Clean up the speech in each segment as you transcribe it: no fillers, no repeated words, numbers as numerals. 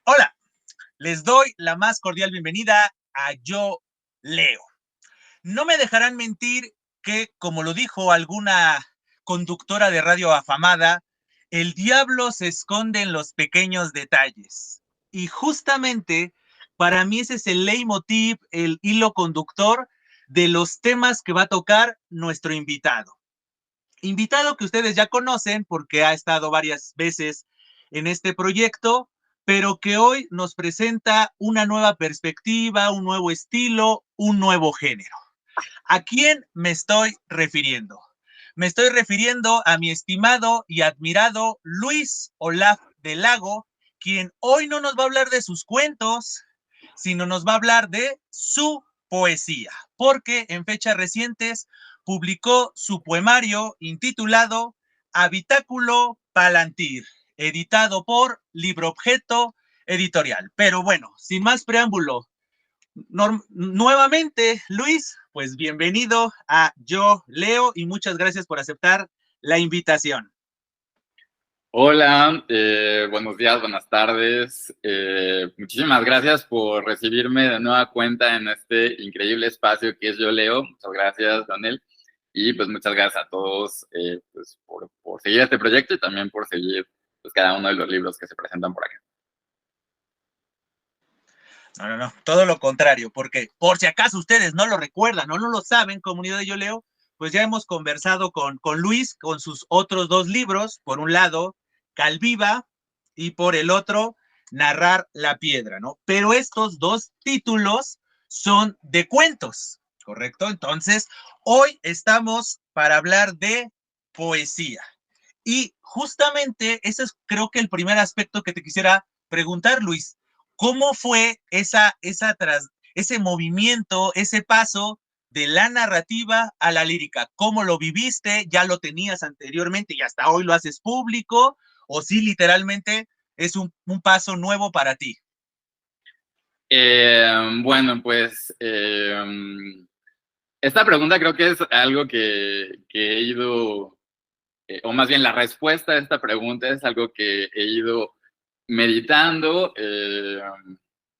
Hola, les doy la más cordial bienvenida a Yo Leo. No me dejarán mentir que, como lo dijo alguna conductora de radio afamada, el diablo se esconde en los pequeños detalles. Y justamente para mí ese es el leitmotiv, el hilo conductor de los temas que va a tocar nuestro invitado. Invitado que ustedes ya conocen porque ha estado varias veces en este proyecto, pero que hoy nos presenta una nueva perspectiva, un nuevo estilo, un nuevo género. ¿A quién me estoy refiriendo? Me estoy refiriendo a mi estimado y admirado Luis Olaf del Lago, quien hoy no nos va a hablar de sus cuentos, sino nos va a hablar de su poesía, porque en fechas recientes publicó su poemario intitulado Habitáculo Palantir, editado por Libro Objeto Editorial. Pero bueno, sin más preámbulo, nuevamente, Luis, pues bienvenido a Yo Leo y muchas gracias por aceptar la invitación. Hola, buenos días, buenas tardes. Muchísimas gracias por recibirme de nueva cuenta en este increíble espacio que es Yo Leo. Muchas gracias, Daniel. Y pues muchas gracias a todos pues, por seguir este proyecto y también por seguir pues, cada uno de los libros que se presentan por acá. No, todo lo contrario, porque por si acaso ustedes no lo recuerdan o no lo saben, comunidad de Yo Leo, pues ya hemos conversado con Luis, con sus otros dos libros, por un lado, Calviva, y por el otro, Narrar la Piedra, ¿no? Pero estos dos títulos son de cuentos, ¿correcto? Entonces, hoy estamos para hablar de poesía. Y justamente ese es creo que el primer aspecto que te quisiera preguntar, Luis. ¿Cómo fue ese movimiento, ese paso de la narrativa a la lírica? ¿Cómo lo viviste? ¿Ya lo tenías anteriormente y hasta hoy lo haces público? ¿O sí, literalmente, es un paso nuevo para ti? Bueno, pues esta pregunta creo que es algo que he ido, o más bien la respuesta a esta pregunta es algo que he ido meditando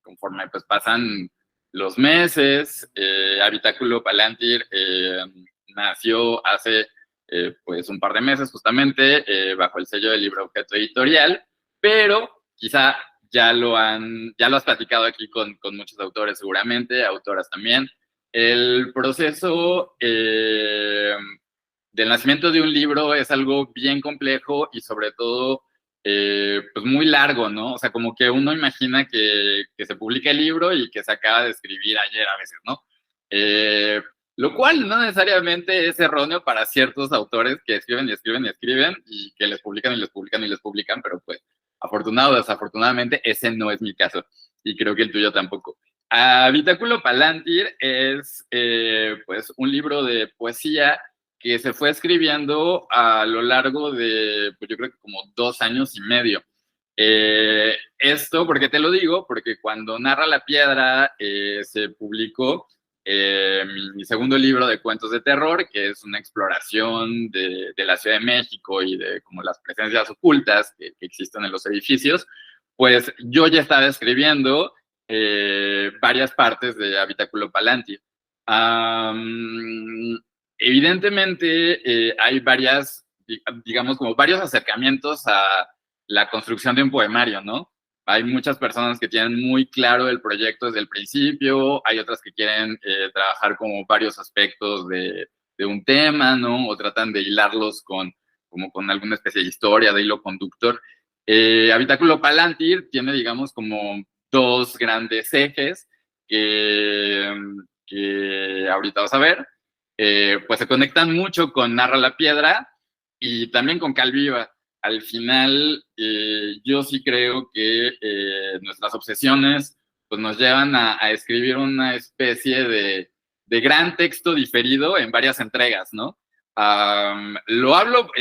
conforme pues pasan los meses. Habitáculo Palantir nació hace pues un par de meses justamente bajo el sello del Libro Objeto Editorial, pero quizá ya lo has platicado aquí con muchos autores seguramente, autoras también. El proceso del nacimiento de un libro es algo bien complejo y sobre todo pues muy largo, ¿no? O sea, como que uno imagina que se publica el libro y que se acaba de escribir ayer a veces, ¿no? Eh, lo cual no necesariamente es erróneo para ciertos autores que escriben y escriben y escriben y que les publican y les publican y les publican, pero pues afortunado o desafortunadamente ese no es mi caso y creo que el tuyo tampoco. Habitáculo Palantir es pues un libro de poesía que se fue escribiendo a lo largo de, pues yo creo que como 2 años y medio. Esto, ¿por qué te lo digo? Porque cuando Narra la Piedra se publicó mi segundo libro de cuentos de terror, que es una exploración de la Ciudad de México y de como las presencias ocultas que existen en los edificios, pues yo ya estaba escribiendo varias partes de Habitáculo Palantir. Evidentemente hay digamos, como varios acercamientos a la construcción de un poemario, ¿no? Hay muchas personas que tienen muy claro el proyecto desde el principio, hay otras que quieren trabajar como varios aspectos de un tema, ¿no? O tratan de hilarlos como con alguna especie de historia, de hilo conductor. Habitáculo Palantir tiene, digamos, como dos grandes ejes que ahorita vas a ver. Pues se conectan mucho con Narra la Piedra y también con Calviva. Al final, yo sí creo que nuestras obsesiones pues, nos llevan a escribir una especie de gran texto diferido en varias entregas, ¿no? Lo hablo,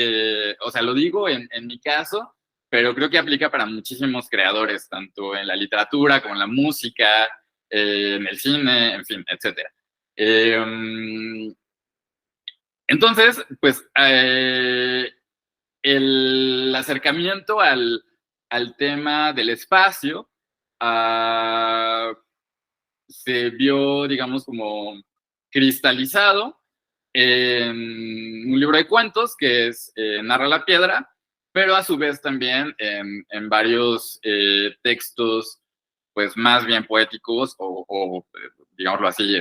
o sea, lo digo en mi caso, pero creo que aplica para muchísimos creadores, tanto en la literatura como en la música, en el cine, en fin, etcétera. Entonces, pues el acercamiento al tema del espacio se vio, digamos, como cristalizado en un libro de cuentos que es Narra la Piedra, pero a su vez también en varios textos, pues más bien poéticos o digámoslo así,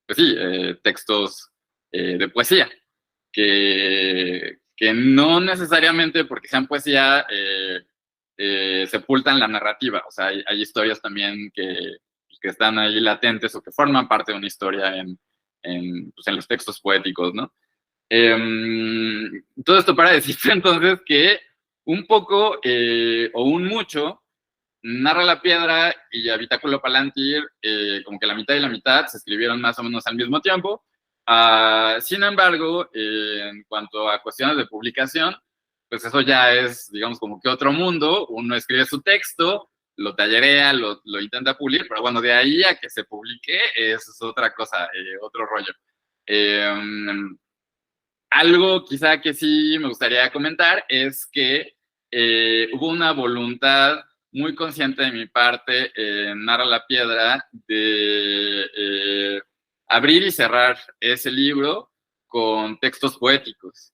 pues sí, textos de poesía, que no necesariamente porque sean poesía sepultan la narrativa, o sea, hay historias también que están ahí latentes o que forman parte de una historia pues, en los textos poéticos, ¿no? Todo esto para decirte entonces que un poco o un mucho, Narra la Piedra y Habitáculo Palantir, como que la mitad y la mitad se escribieron más o menos al mismo tiempo. Sin embargo, en cuanto a cuestiones de publicación, pues eso ya es, digamos, como que otro mundo. Uno escribe su texto, lo tallerea, lo intenta pulir, pero bueno, de ahí a que se publique, eso es otra cosa, otro rollo. Eh, Algo quizá que sí me gustaría comentar es que hubo una voluntad muy consciente de mi parte en Narra la Piedra de abrir y cerrar ese libro con textos poéticos.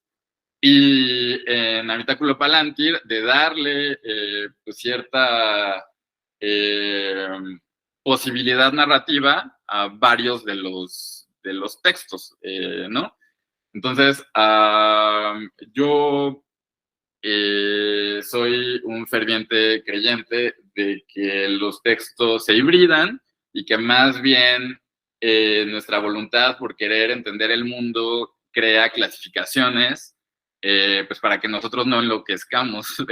Y en Habitáculo Palantir de darle pues cierta eh, posibilidad narrativa a varios de los textos, ¿no? Entonces, yo soy un ferviente creyente de que los textos se hibridan y que más bien nuestra voluntad por querer entender el mundo crea clasificaciones, pues para que nosotros no enloquezcamos,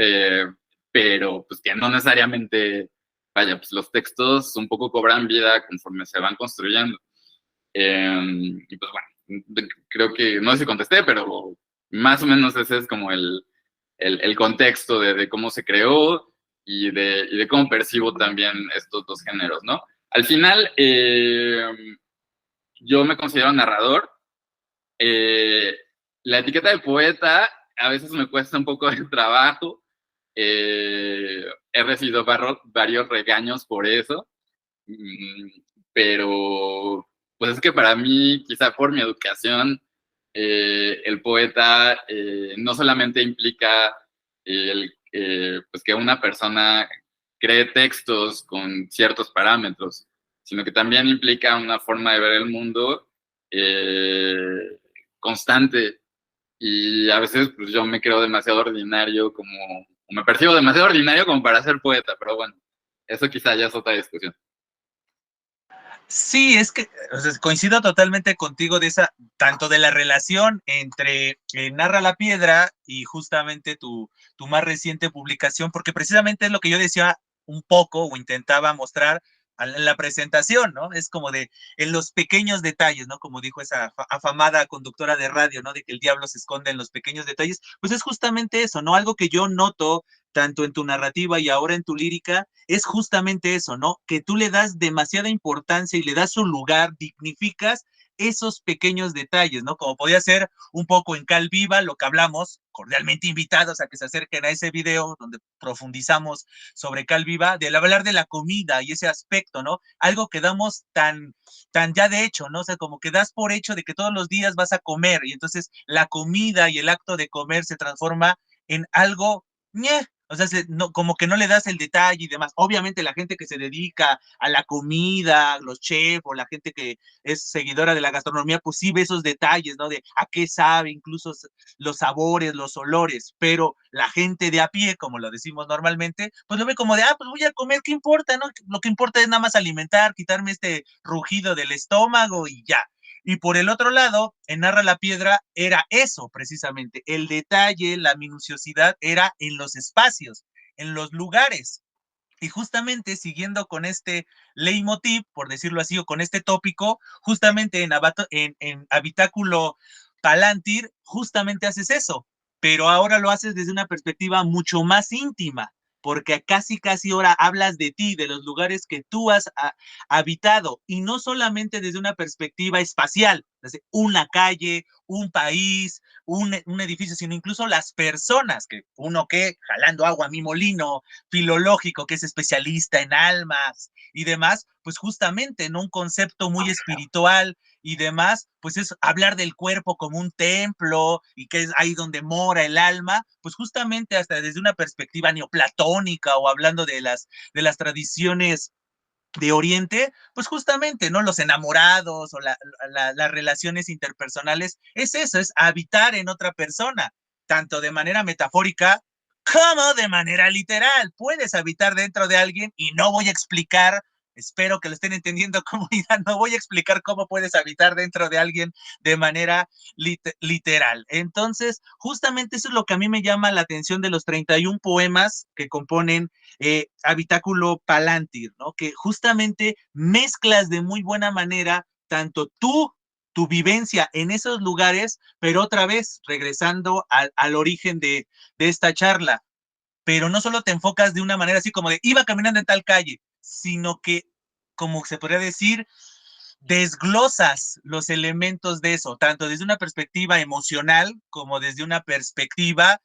pero pues que no necesariamente, vaya, pues los textos un poco cobran vida conforme se van construyendo. Y pues bueno, creo que, no sé si contesté, pero más o menos ese es como el contexto de cómo se creó y de cómo percibo también estos dos géneros, ¿no? Al final, yo me considero narrador. Eh, la etiqueta de poeta a veces me cuesta un poco de trabajo. He recibido varios regaños por eso. Pero pues es que para mí, quizá por mi educación, el poeta no solamente implica pues que una persona cree textos con ciertos parámetros, sino que también implica una forma de ver el mundo constante. Y a veces pues, yo me creo demasiado ordinario o me percibo demasiado ordinario como para ser poeta, pero bueno, eso quizá ya es otra discusión. Sí, es que o sea, coincido totalmente contigo de esa, tanto de la relación entre Narra la Piedra y justamente tu más reciente publicación, porque precisamente es lo que yo decía un poco o intentaba mostrar en la presentación, ¿no? Es como de en los pequeños detalles, ¿no? Como dijo esa afamada conductora de radio, ¿no? De que el diablo se esconde en los pequeños detalles, pues es justamente eso, ¿no? Algo que yo noto tanto en tu narrativa y ahora en tu lírica, es justamente eso, ¿no? Que tú le das demasiada importancia y le das su lugar, dignificas esos pequeños detalles, ¿no? Como podía ser un poco en Cal Viva, lo que hablamos, cordialmente invitados a que se acerquen a ese video donde profundizamos sobre Cal Viva, del hablar de la comida y ese aspecto, ¿no? Algo que damos tan ya de hecho, ¿no? O sea, como que das por hecho de que todos los días vas a comer y entonces la comida y el acto de comer se transforma en algo ñe, o sea, no, como que no le das el detalle y demás. Obviamente la gente que se dedica a la comida, los chefs o la gente que es seguidora de la gastronomía, pues sí ve esos detalles, ¿no? De a qué sabe, incluso los sabores, los olores, pero la gente de a pie, como lo decimos normalmente, pues lo ve como de, pues voy a comer, ¿qué importa, no? Lo que importa es nada más alimentar, quitarme este rugido del estómago y ya. Y por el otro lado, en Narra la Piedra era eso precisamente, el detalle, la minuciosidad era en los espacios, en los lugares. Y justamente siguiendo con este leitmotiv, por decirlo así, o con este tópico, justamente en Habitáculo Palantir, justamente haces eso, pero ahora lo haces desde una perspectiva mucho más íntima. porque casi ahora hablas de ti, de los lugares que tú has habitado, y no solamente desde una perspectiva espacial, desde una calle, un país, un edificio, sino incluso las personas, que uno que, jalando agua a mi molino, filológico, que es especialista en almas y demás, pues justamente, ¿no? Un concepto muy espiritual y demás, pues es hablar del cuerpo como un templo y que es ahí donde mora el alma, pues justamente hasta desde una perspectiva neoplatónica o hablando de las tradiciones de Oriente, pues justamente, ¿no? Los enamorados o las relaciones interpersonales, es eso, es habitar en otra persona, tanto de manera metafórica como de manera literal. Puedes habitar dentro de alguien y no voy a explicar, espero que lo estén entendiendo, comunidad, no voy a explicar cómo puedes habitar dentro de alguien de manera literal. Entonces, justamente eso es lo que a mí me llama la atención de los 31 poemas que componen Habitáculo Palantir, ¿no? Que justamente mezclas de muy buena manera tanto tu vivencia en esos lugares, pero otra vez regresando al origen de esta charla, pero no solo te enfocas de una manera así como de iba caminando en tal calle, sino que, como se podría decir, desglosas los elementos de eso, tanto desde una perspectiva emocional como desde una perspectiva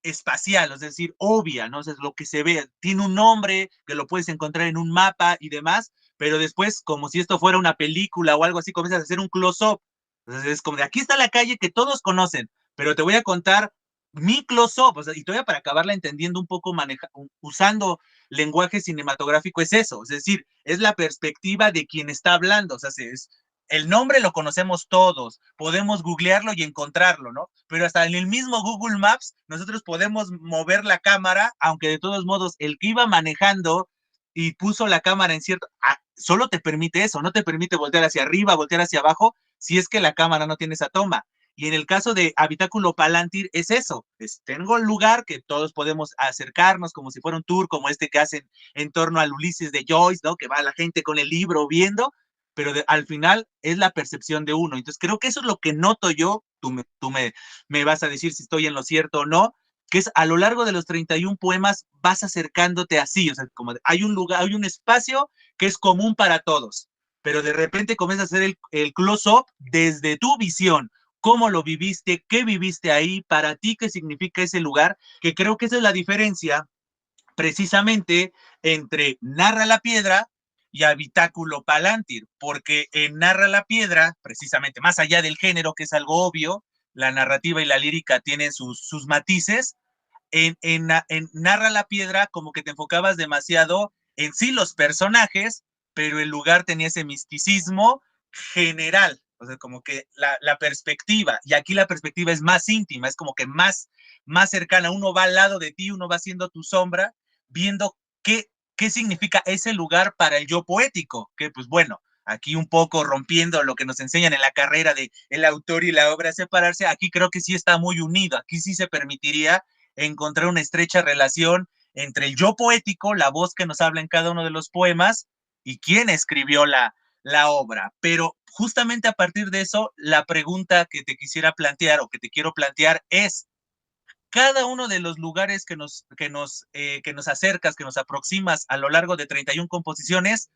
espacial, es decir, obvia, ¿no? O sea, es lo que se ve, tiene un nombre que lo puedes encontrar en un mapa y demás, pero después, como si esto fuera una película o algo así, comienzas a hacer un close-up. Entonces es como de aquí está la calle que todos conocen, pero te voy a contar mi close-up, o sea, y todavía para acabarla entendiendo un poco, usando lenguaje cinematográfico, es eso, es decir, es la perspectiva de quien está hablando, o sea, es, el nombre lo conocemos todos, podemos googlearlo y encontrarlo, ¿no? Pero hasta en el mismo Google Maps nosotros podemos mover la cámara, aunque de todos modos el que iba manejando y puso la cámara en cierto, solo te permite eso, no te permite voltear hacia arriba, voltear hacia abajo, si es que la cámara no tiene esa toma. Y en el caso de Habitáculo Palantir es eso, tengo el lugar que todos podemos acercarnos como si fuera un tour, como este que hacen en torno al Ulises de Joyce, ¿no? Que va la gente con el libro viendo, pero al final es la percepción de uno. Entonces creo que eso es lo que noto yo, me vas a decir si estoy en lo cierto o no, que es a lo largo de los 31 poemas vas acercándote así, o sea, como hay un lugar, hay un espacio que es común para todos, pero de repente comienzas a hacer el close-up desde tu visión, cómo lo viviste, qué viviste ahí, para ti qué significa ese lugar, que creo que esa es la diferencia precisamente entre Narra la Piedra y Habitáculo Palantir, porque en Narra la Piedra, precisamente, más allá del género, que es algo obvio, la narrativa y la lírica tienen sus matices, en Narra la Piedra como que te enfocabas demasiado en sí los personajes, pero el lugar tenía ese misticismo general, o sea, como que la perspectiva, y aquí la perspectiva es más íntima, es como que más cercana, uno va al lado de ti, uno va siendo tu sombra, viendo qué significa ese lugar para el yo poético, que pues bueno, aquí un poco rompiendo lo que nos enseñan en la carrera de el autor y la obra separarse, aquí creo que sí está muy unido, aquí sí se permitiría encontrar una estrecha relación entre el yo poético, la voz que nos habla en cada uno de los poemas, y quién escribió la obra. Pero justamente a partir de eso, la pregunta que te quisiera plantear o que te quiero plantear es, cada uno de los lugares que nos acercas, que nos aproximas a lo largo de 31 composiciones,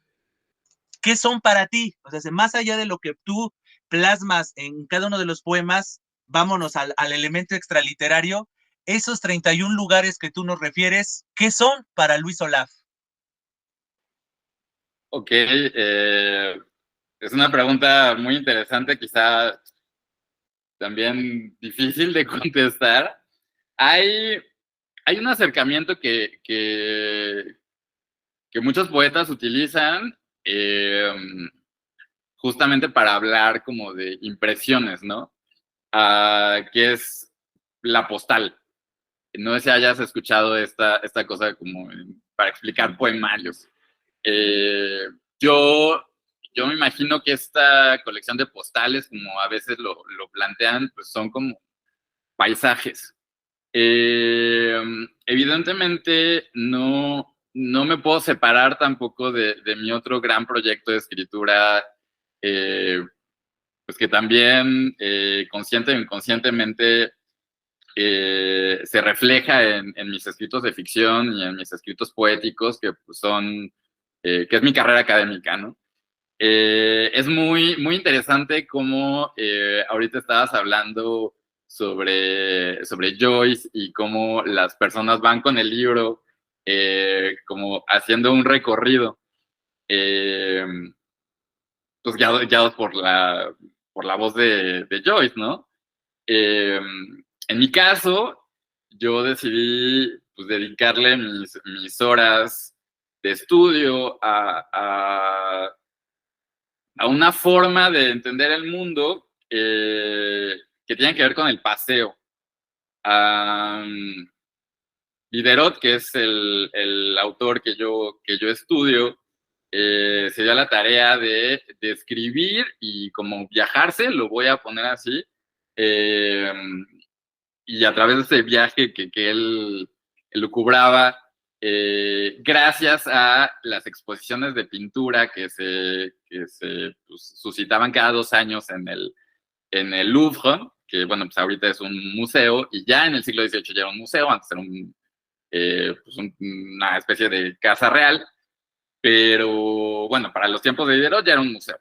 ¿qué son para ti? O sea, más allá de lo que tú plasmas en cada uno de los poemas, vámonos al elemento extraliterario, esos 31 lugares que tú nos refieres, ¿qué son para Luis Olaf? Ok, es una pregunta muy interesante, quizá también difícil de contestar. Hay, hay un acercamiento que muchos poetas utilizan justamente para hablar como de impresiones, ¿no? Que es la postal. No sé si hayas escuchado esta cosa como para explicar poemarios. Eh, yo, yo me imagino que esta colección de postales, como a veces lo plantean, pues son como paisajes. Evidentemente no me puedo separar tampoco de mi otro gran proyecto de escritura, pues que también consciente o inconscientemente se refleja en mis escritos de ficción y en mis escritos poéticos, que pues, son, que es mi carrera académica, ¿no? Es muy interesante cómo ahorita estabas hablando sobre Joyce y cómo las personas van con el libro como haciendo un recorrido, eh, pues guiados por la voz de Joyce, ¿no? En mi caso, yo decidí pues, dedicarle mis horas de estudio a una forma de entender el mundo que tiene que ver con el paseo. Diderot, que es el autor que yo estudio, se dio la tarea de escribir y como viajarse, lo voy a poner así, y a través de ese viaje que él lucubraba, gracias a las exposiciones de pintura que se pues, suscitaban cada 2 años en el Louvre, que bueno, pues ahorita es un museo, y ya en el siglo XVIII ya era un museo, antes era pues una especie de casa real, pero bueno, para los tiempos de Diderot ya era un museo.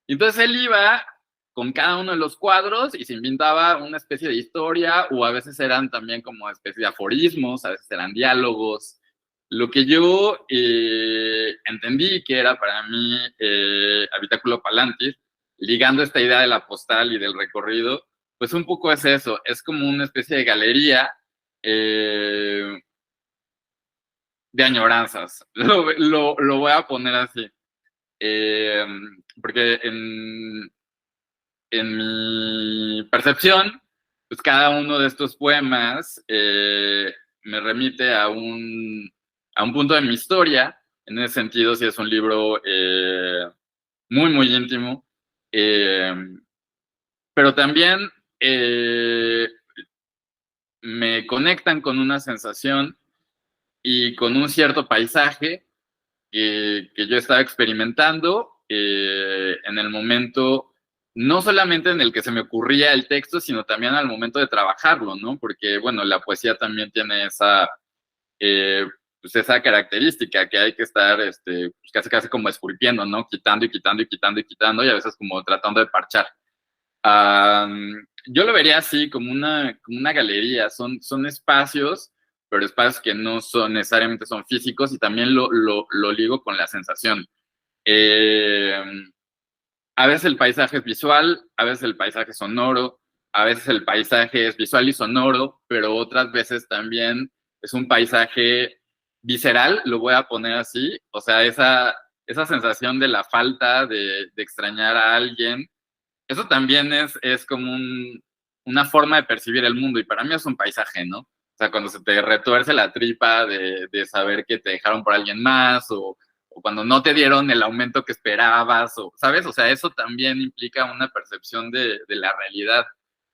Y entonces él iba con cada uno de los cuadros y se inventaba una especie de historia, o a veces eran también como especie de aforismos, a veces eran diálogos. Lo que yo entendí que era para mí Habitáculo Palantir, ligando esta idea de la postal y del recorrido, pues un poco es eso, es como una especie de galería de añoranzas. Lo voy a poner así. Porque en mi percepción, pues cada uno de estos poemas me remite a un punto de mi historia. En ese sentido, sí es un libro muy íntimo. Pero también me conectan con una sensación y con un cierto paisaje que yo estaba experimentando en el momento, no solamente en el que se me ocurría el texto, sino también al momento de trabajarlo, ¿no? Porque, bueno, la poesía también tiene eh, pues esa característica que hay que estar pues casi como esculpiendo, ¿no? Quitando y quitando y quitando y quitando y a veces como tratando de parchar. Yo lo vería así, como una galería, son espacios, pero espacios que no son necesariamente son físicos, y también lo ligo con la sensación. Eh, a veces el paisaje es visual, a veces el paisaje es sonoro, a veces el paisaje es visual y sonoro, pero otras veces también es un paisaje visceral, lo voy a poner así, o sea, esa sensación de la falta, de extrañar a alguien, eso también es como una forma de percibir el mundo, y para mí es un paisaje, ¿no? O sea, cuando se te retuerce la tripa de saber que te dejaron por alguien más, o cuando no te dieron el aumento que esperabas, o, ¿sabes? O sea, eso también implica una percepción de la realidad.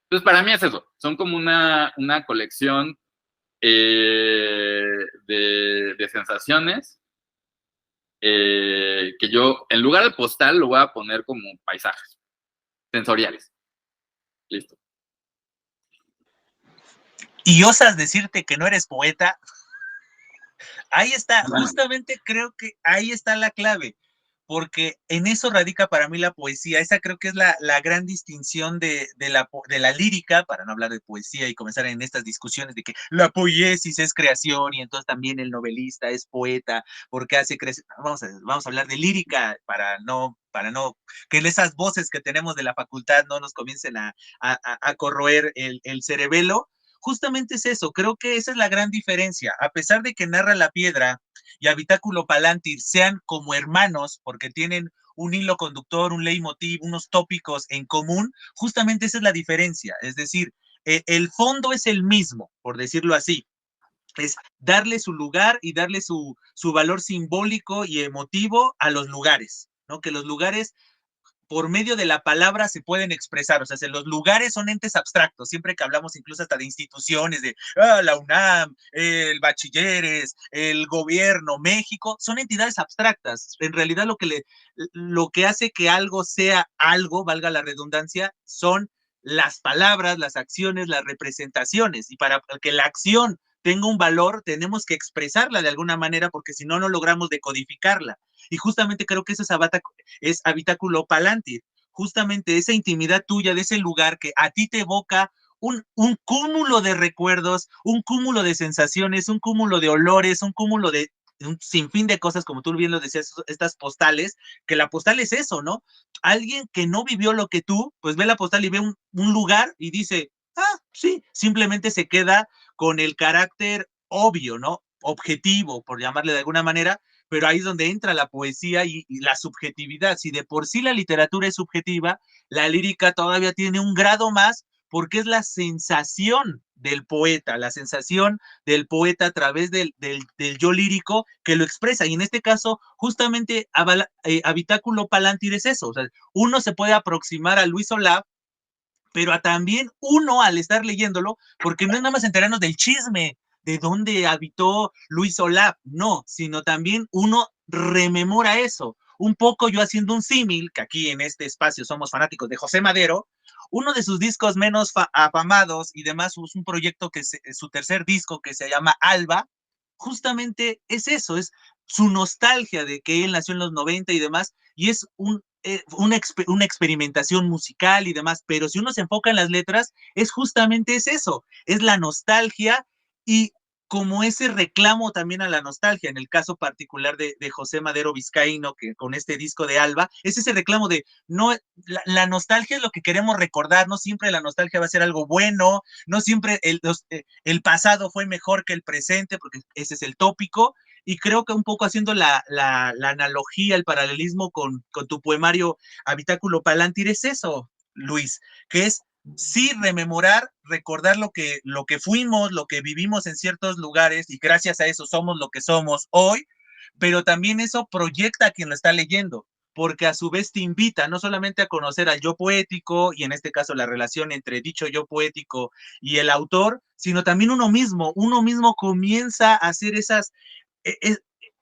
Entonces, para mí es eso, son como una colección de sensaciones que yo, en lugar de postal, lo voy a poner como paisajes sensoriales. Listo. Y osas decirte que no eres poeta. Ahí está, justamente creo que ahí está la clave, porque en eso radica para mí la poesía. Esa creo que es la gran distinción de la lírica, para no hablar de poesía y comenzar en estas discusiones de que la poiesis es creación y entonces también el novelista es poeta, porque hace crecer. Vamos a hablar de lírica para no, que esas voces que tenemos de la facultad no nos comiencen a corroer el cerebelo. Justamente es eso, creo que esa es la gran diferencia. A pesar de que Narra la Piedra y Habitáculo Palantir sean como hermanos, porque tienen un hilo conductor, un leitmotiv, unos tópicos en común, justamente esa es la diferencia. Es decir, el fondo es el mismo, por decirlo así. Es darle su lugar y darle su valor simbólico y emotivo a los lugares, ¿no? Que los lugares por medio de la palabra se pueden expresar, o sea, los lugares son entes abstractos, siempre que hablamos incluso hasta de instituciones, de la UNAM, el Bachilleres, el gobierno, México, son entidades abstractas. En realidad lo que hace que algo sea algo, valga la redundancia, son las palabras, las acciones, las representaciones, y para que la acción tenga un valor, tenemos que expresarla de alguna manera, porque si no, no logramos decodificarla. Y justamente creo que eso es Habitáculo Palantir, justamente esa intimidad tuya de ese lugar que a ti te evoca un cúmulo de recuerdos, un cúmulo de sensaciones, un cúmulo de olores, un cúmulo de un sinfín de cosas, como tú bien lo decías, estas postales, que la postal es eso, ¿no? Alguien que no vivió lo que tú, pues ve la postal y ve un lugar y dice, ah, sí, simplemente se queda con el carácter obvio, ¿no? Objetivo, por llamarle de alguna manera, pero ahí es donde entra la poesía y la subjetividad. Si de por sí la literatura es subjetiva, la lírica todavía tiene un grado más porque es la sensación del poeta, la sensación del poeta a través del yo lírico que lo expresa. Y en este caso, justamente Habitáculo Palantir es eso. O sea, uno se puede aproximar a Luis Olaf, pero también uno al estar leyéndolo, porque no es nada más enterarnos del chisme, de dónde habitó Luis Olaf, no, sino también uno rememora eso. Un poco yo haciendo un símil, que aquí en este espacio somos fanáticos de José Madero, uno de sus discos menos afamados y demás es un proyecto que es su tercer disco que se llama Alba, justamente es eso, es su nostalgia de que él nació en los 90 y demás, y es una experimentación musical y demás, pero si uno se enfoca en las letras, es eso, es la nostalgia y como ese reclamo también a la nostalgia, en el caso particular de José Madero Vizcaíno, que con este disco de Alba, es ese reclamo de, no, la nostalgia es lo que queremos recordar, no siempre la nostalgia va a ser algo bueno, no siempre el pasado fue mejor que el presente, porque ese es el tópico, y creo que un poco haciendo la analogía, el paralelismo con tu poemario Habitáculo Palantir es eso, Luis, que es sí rememorar, recordar lo que fuimos, lo que vivimos en ciertos lugares y gracias a eso somos lo que somos hoy, pero también eso proyecta a quien lo está leyendo, porque a su vez te invita no solamente a conocer al yo poético y en este caso la relación entre dicho yo poético y el autor, sino también uno mismo comienza a hacer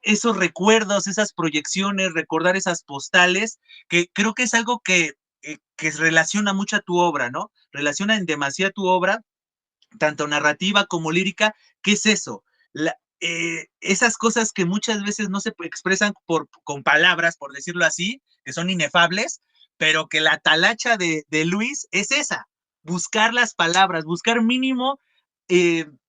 esos recuerdos, esas proyecciones, recordar esas postales, que creo que es algo que relaciona mucho a tu obra, ¿no? Relaciona en demasía tu obra, tanto narrativa como lírica, ¿qué es eso? Esas cosas que muchas veces no se expresan con palabras, por decirlo así, que son inefables, pero que la talacha de Luis es esa, buscar las palabras, buscar mínimo,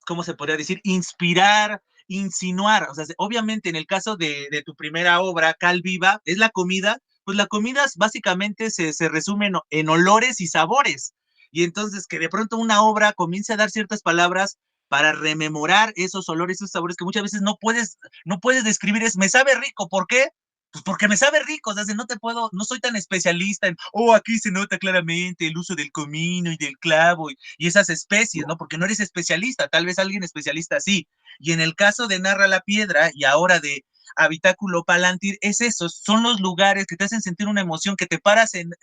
¿cómo se podría decir? Inspirar, insinuar. O sea, obviamente en el caso de tu primera obra, Cal Viva, es la comida, pues la comida básicamente se resume en olores y sabores. Y entonces que de pronto una obra comience a dar ciertas palabras para rememorar esos olores, esos sabores que muchas veces no puedes describir, me sabe rico, ¿por qué? Pues porque me sabe rico, o sea, no soy tan especialista en, aquí se nota claramente el uso del comino y del clavo y esas especies, ¿no? Porque no eres especialista, tal vez alguien especialista sí. Y en el caso de Narra la Piedra y ahora de Habitáculo Palantir, es eso, son los lugares que te hacen sentir una emoción, que te paras en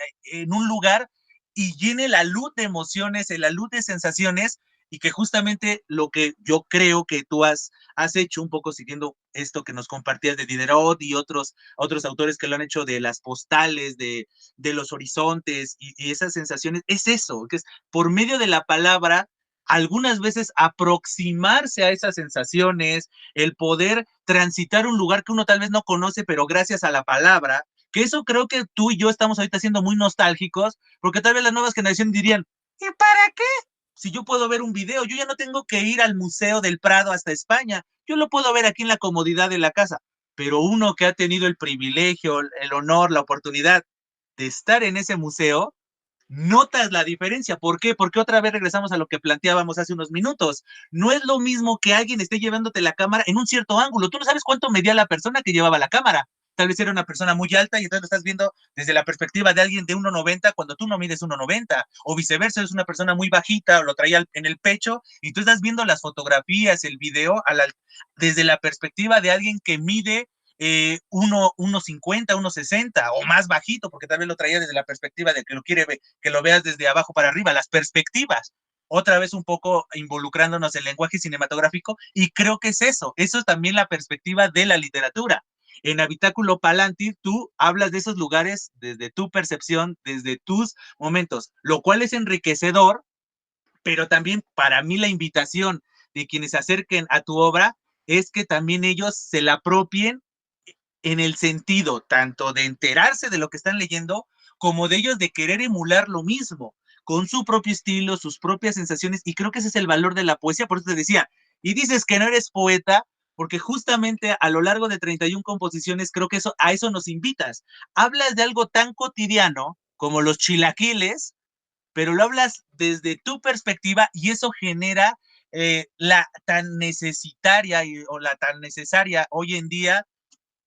un lugar y llene la luz de emociones, la luz de sensaciones, y que justamente lo que yo creo que tú has hecho un poco siguiendo esto que nos compartías de Diderot y otros autores que lo han hecho de las postales, de los horizontes y esas sensaciones, es eso, que es por medio de la palabra, algunas veces aproximarse a esas sensaciones, el poder transitar un lugar que uno tal vez no conoce, pero gracias a la palabra, que eso creo que tú y yo estamos ahorita siendo muy nostálgicos, porque tal vez las nuevas generaciones dirían, ¿y para qué? Si yo puedo ver un video, yo ya no tengo que ir al Museo del Prado hasta España, yo lo puedo ver aquí en la comodidad de la casa, pero uno que ha tenido el privilegio, el honor, la oportunidad de estar en ese museo, notas la diferencia. ¿Por qué? Porque otra vez regresamos a lo que planteábamos hace unos minutos. No es lo mismo que alguien esté llevándote la cámara en un cierto ángulo. Tú no sabes cuánto medía la persona que llevaba la cámara. Tal vez era una persona muy alta y entonces lo estás viendo desde la perspectiva de alguien de 1,90 cuando tú no mides 1,90. O viceversa, es una persona muy bajita o lo traía en el pecho y tú estás viendo las fotografías, el video desde la perspectiva de alguien que mide 1,50, 1,60 o más bajito, porque tal vez lo traía desde la perspectiva de que lo quiere ver, que lo veas desde abajo para arriba, las perspectivas. Otra vez un poco involucrándonos en lenguaje cinematográfico y creo que es eso es también la perspectiva de la literatura. en Habitáculo Palantir tú hablas de esos lugares desde tu percepción, desde tus momentos, lo cual es enriquecedor, pero también para mí la invitación de quienes se acerquen a tu obra es que también ellos se la apropien en el sentido tanto de enterarse de lo que están leyendo, como de ellos de querer emular lo mismo, con su propio estilo, sus propias sensaciones, y creo que ese es el valor de la poesía, por eso te decía, y dices que no eres poeta, porque justamente a lo largo de 31 composiciones, creo que a eso nos invitas. Hablas de algo tan cotidiano como los chilaquiles, pero lo hablas desde tu perspectiva y eso genera la tan necesitaria o la tan necesaria hoy en día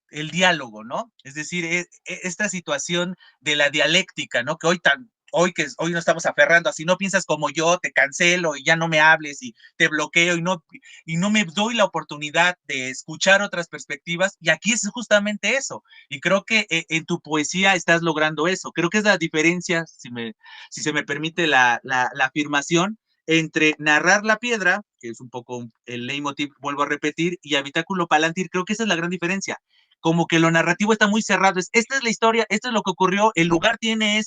el diálogo, ¿no? Es decir, esta situación de la dialéctica, ¿no? Que hoy nos estamos aferrando a si no piensas como yo, te cancelo y ya no me hables y te bloqueo y no me doy la oportunidad de escuchar otras perspectivas. Y aquí es justamente eso. Y creo que en tu poesía estás logrando eso. Creo que es la diferencia, si se me permite la afirmación, entre narrar la piedra, que es un poco el leitmotiv, vuelvo a repetir, y Habitáculo Palantir. Creo que esa es la gran diferencia, como que lo narrativo está muy cerrado. Esta es la historia, esto es lo que ocurrió, el lugar tiene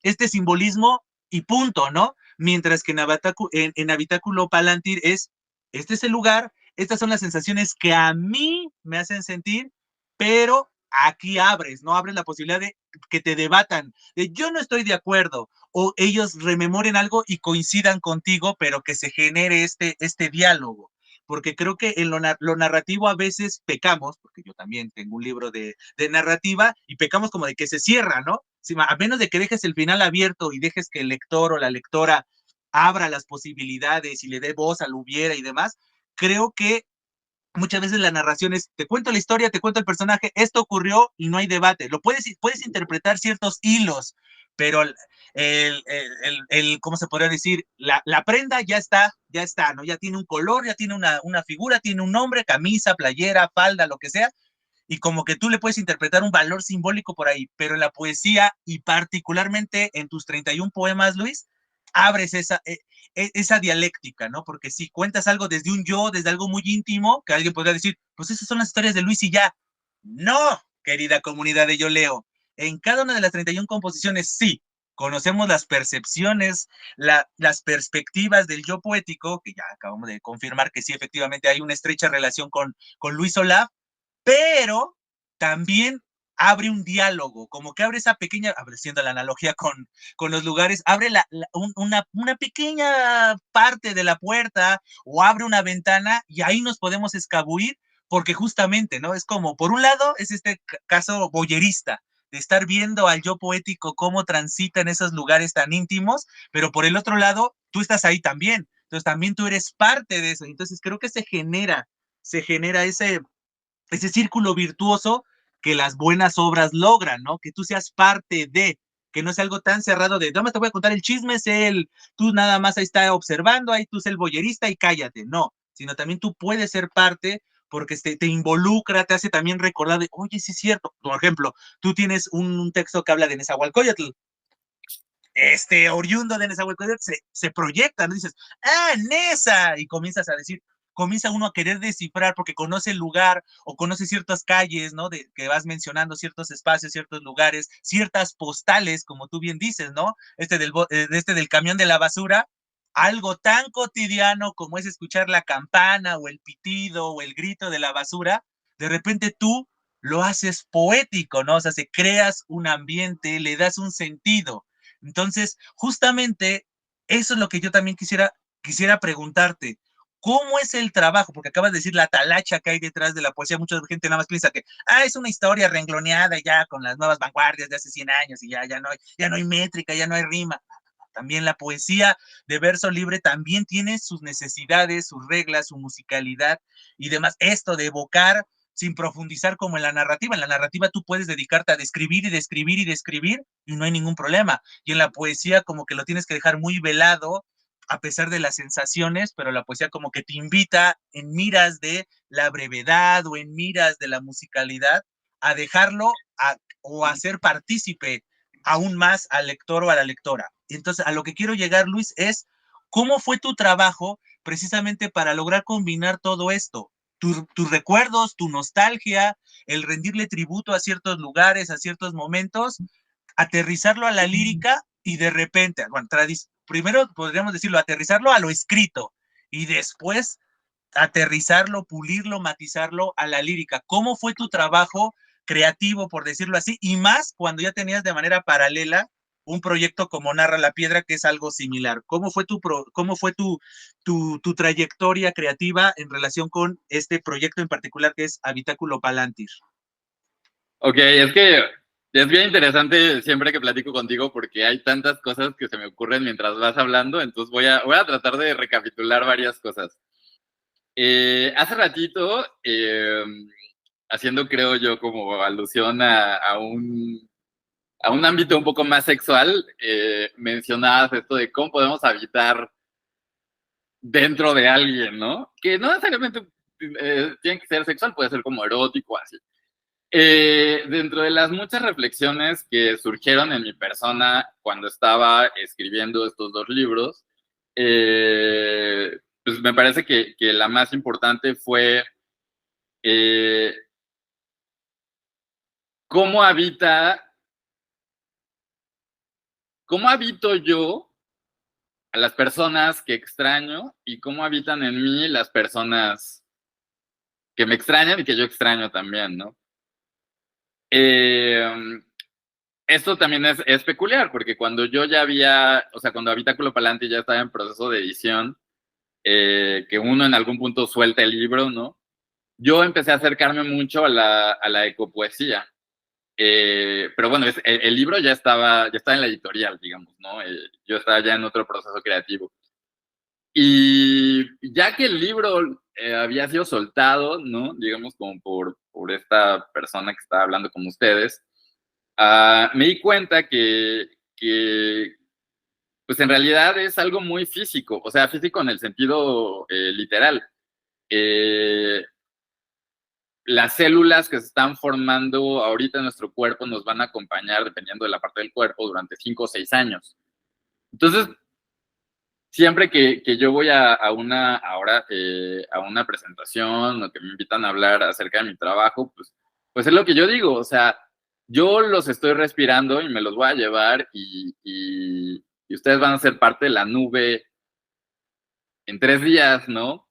este simbolismo y punto, ¿no? Mientras que en Habitáculo Palantir este es el lugar, estas son las sensaciones que a mí me hacen sentir, pero aquí abres, ¿no? Abres la posibilidad de que te debatan, de yo no estoy de acuerdo, o ellos rememoren algo y coincidan contigo, pero que se genere este diálogo, porque creo que en lo narrativo a veces pecamos, porque yo también tengo un libro de narrativa, y pecamos como de que se cierra, ¿no? Si, a menos de que dejes el final abierto y dejes que el lector o la lectora abra las posibilidades y le dé voz al hubiera y demás, creo que muchas veces la narración es, te cuento la historia, te cuento el personaje, esto ocurrió y no hay debate. Puedes interpretar ciertos hilos, pero ¿cómo se podría decir? La prenda ya está, ¿no? Ya tiene un color, ya tiene una figura, tiene un nombre, camisa, playera, falda, lo que sea, y como que tú le puedes interpretar un valor simbólico por ahí, pero en la poesía, y particularmente en tus 31 poemas, Luis, abres esa dialéctica, ¿no? Porque si cuentas algo desde un yo, desde algo muy íntimo, que alguien podría decir, pues esas son las historias de Luis y ya. No, querida comunidad de Yo Leo. En cada una de las 31 composiciones, sí, conocemos las percepciones, las perspectivas del yo poético, que ya acabamos de confirmar que sí, efectivamente hay una estrecha relación con Luis Olaf, pero también abre un diálogo, como que abre esa pequeña, haciendo la analogía con los lugares, abre una pequeña parte de la puerta o abre una ventana y ahí nos podemos escabuir, porque justamente, ¿no? Es como, por un lado, es este caso boyerista, de estar viendo al yo poético cómo transita en esos lugares tan íntimos, pero por el otro lado, tú estás ahí también, entonces también tú eres parte de eso, entonces creo que se genera ese círculo virtuoso que las buenas obras logran, ¿no? Que tú seas parte de, que no sea algo tan cerrado de, no más te voy a contar el chisme, tú nada más ahí está observando, ahí tú eres el boyerista y cállate, no, sino también tú puedes ser parte porque te involucra, te hace también recordar de, oye, sí es cierto, por ejemplo, tú tienes un texto que habla de Nezahualcóyotl, oriundo de Nezahualcóyotl se proyecta, ¿no? Dices, Nesa, y comienza uno a querer descifrar porque conoce el lugar o conoce ciertas calles, ¿no? Que vas mencionando ciertos espacios, ciertos lugares, ciertas postales, como tú bien dices, ¿no? Del camión de la basura, algo tan cotidiano como es escuchar la campana o el pitido o el grito de la basura, de repente tú lo haces poético, ¿no? O sea, se creas un ambiente, le das un sentido. Entonces, justamente eso es lo que yo también quisiera preguntarte. ¿Cómo es el trabajo? Porque acabas de decir la talacha que hay detrás de la poesía. Mucha gente nada más piensa que es una historia rengloneada ya con las nuevas vanguardias de hace 100 años y ya no hay métrica, ya no hay rima. También la poesía de verso libre también tiene sus necesidades, sus reglas, su musicalidad y demás. Esto de evocar sin profundizar como en la narrativa. En la narrativa tú puedes dedicarte a describir y describir y describir y no hay ningún problema. Y en la poesía como que lo tienes que dejar muy velado a pesar de las sensaciones, pero la poesía como que te invita en miras de la brevedad o en miras de la musicalidad a dejarlo o a hacer partícipe aún más al lector o a la lectora. Entonces, a lo que quiero llegar, Luis, es cómo fue tu trabajo precisamente para lograr combinar todo esto, tus recuerdos, tu nostalgia, el rendirle tributo a ciertos lugares, a ciertos momentos, aterrizarlo a la lírica y de repente, bueno, primero podríamos decirlo, aterrizarlo a lo escrito y después aterrizarlo, pulirlo, matizarlo a la lírica. ¿Cómo fue tu trabajo creativo, por decirlo así? Y más cuando ya tenías de manera paralela un proyecto como Narra la Piedra, que es algo similar. ¿Cómo fue tu trayectoria creativa en relación con este proyecto en particular que es Habitáculo Palantir? Ok, es que es bien interesante siempre que platico contigo porque hay tantas cosas que se me ocurren mientras vas hablando, entonces voy a tratar de recapitular varias cosas. Hace ratito, haciendo creo yo como alusión a un ámbito un poco más sexual, mencionabas esto de cómo podemos habitar dentro de alguien, ¿no? Que no necesariamente tiene que ser sexual, puede ser como erótico, así. Dentro de las muchas reflexiones que surgieron en mi persona cuando estaba escribiendo estos dos libros, pues me parece que la más importante fue eh, cómo habito yo a las personas que extraño y cómo habitan en mí las personas que me extrañan y que yo extraño también, ¿no? Esto también es peculiar, porque cuando yo ya había, o sea, cuando Habitáculo Palante ya estaba en proceso de edición, que uno en algún punto suelta el libro, ¿no? Yo empecé a acercarme mucho a la ecopoesía. Pero bueno, el libro ya estaba en la editorial, digamos, ¿no? Yo estaba ya en otro proceso creativo. Y ya que el libro había sido soltado, ¿no? Digamos, como por esta persona que estaba hablando con ustedes, me di cuenta que, pues en realidad es algo muy físico, o sea, físico en el sentido literal. Eh, las células que se están formando ahorita en nuestro cuerpo nos van a acompañar, dependiendo de la parte del cuerpo, durante 5 o 6 años. Entonces, siempre que yo voy a una presentación o que me invitan a hablar acerca de mi trabajo, pues es lo que yo digo, o sea, yo los estoy respirando y me los voy a llevar y ustedes van a ser parte de la nube en 3 días, ¿no?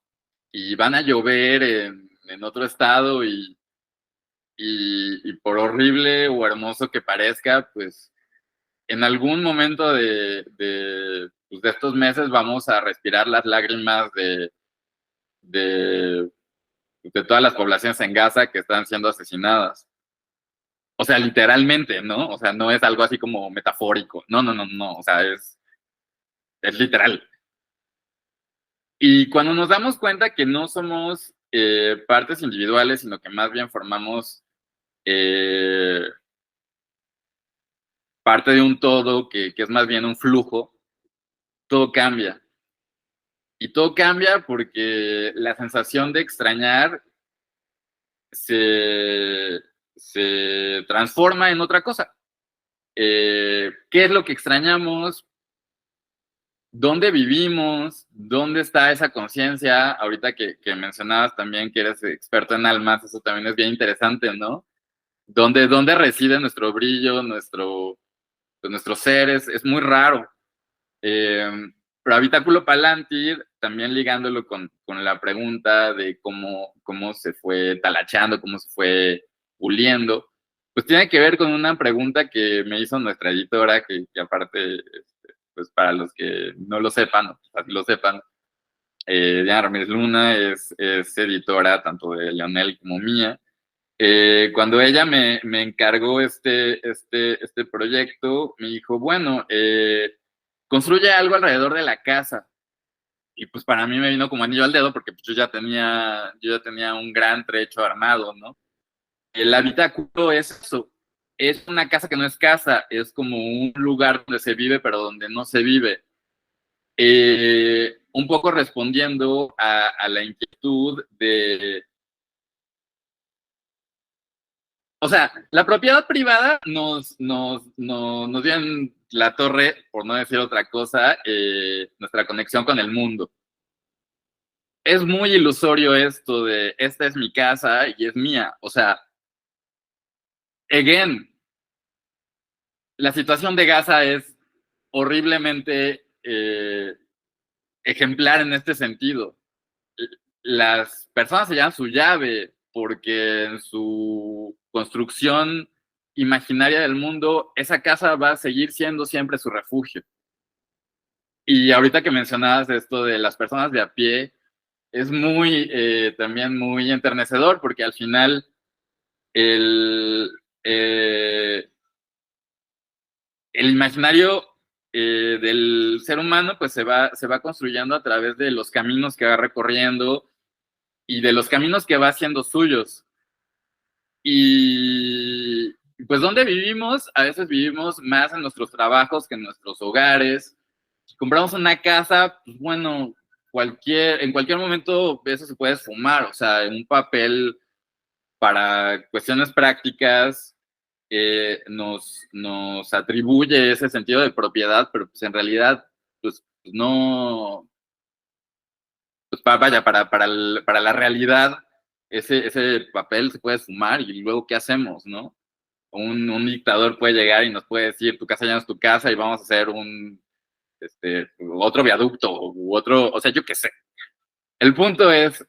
Y van a llover en otro estado y por horrible o hermoso que parezca, pues en algún momento pues, de estos meses vamos a respirar las lágrimas de, de todas las poblaciones en Gaza que están siendo asesinadas. O sea, literalmente, ¿no? O sea, no es algo así como metafórico. No, no, no, no. O sea, es literal. Y cuando nos damos cuenta que no somos partes individuales, sino que más bien formamos eh, parte de un todo que es más bien un flujo, todo cambia. Y todo cambia porque la sensación de extrañar se, se transforma en otra cosa. ¿Qué es lo que extrañamos? ¿Dónde vivimos? ¿Dónde está esa conciencia? Ahorita que mencionabas también que eres experto en almas, eso también es bien interesante, ¿no? ¿Dónde reside nuestro brillo, nuestro ser? Es muy raro. Eh, pero Habitáculo Palantir, también ligándolo con la pregunta de cómo se fue talachando, cómo se fue puliendo, pues tiene que ver con una pregunta que me hizo nuestra editora, que aparte, pues para los que no lo sepan, o así lo sepan, Diana Ramírez Luna es editora tanto de Leonel como mía. Cuando ella me encargó este proyecto, me dijo, bueno, construye algo alrededor de la casa. Y pues para mí me vino como anillo al dedo porque pues, yo ya tenía un gran trecho armado, ¿no? El habitáculo es eso, es una casa que no es casa, es como un lugar donde se vive pero donde no se vive. Un poco respondiendo a la inquietud de... O sea, la propiedad privada nos dio en la torre, por no decir otra cosa, nuestra conexión con el mundo. es muy ilusorio esto de esta es mi casa y es mía. O sea, again, la situación de Gaza es horriblemente ejemplar en este sentido. Las personas se llevan su llave porque en su construcción imaginaria del mundo, esa casa va a seguir siendo siempre su refugio. Y ahorita que mencionabas esto de las personas de a pie, es muy, también muy enternecedor porque al final el, eh, el imaginario del ser humano pues se va construyendo a través de los caminos que va recorriendo y de los caminos que va haciendo suyos. Y pues donde vivimos, a veces vivimos más en nuestros trabajos que en nuestros hogares. Si compramos una casa, pues bueno, en cualquier momento eso se puede esfumar, o sea, en un papel para cuestiones prácticas nos atribuye ese sentido de propiedad, pero pues en realidad, pues no, pues para la realidad, ese papel se puede sumar y luego, ¿qué hacemos, no? Un dictador puede llegar y nos puede decir, tu casa ya no es tu casa y vamos a hacer otro viaducto u otro, o sea, yo qué sé. El punto es,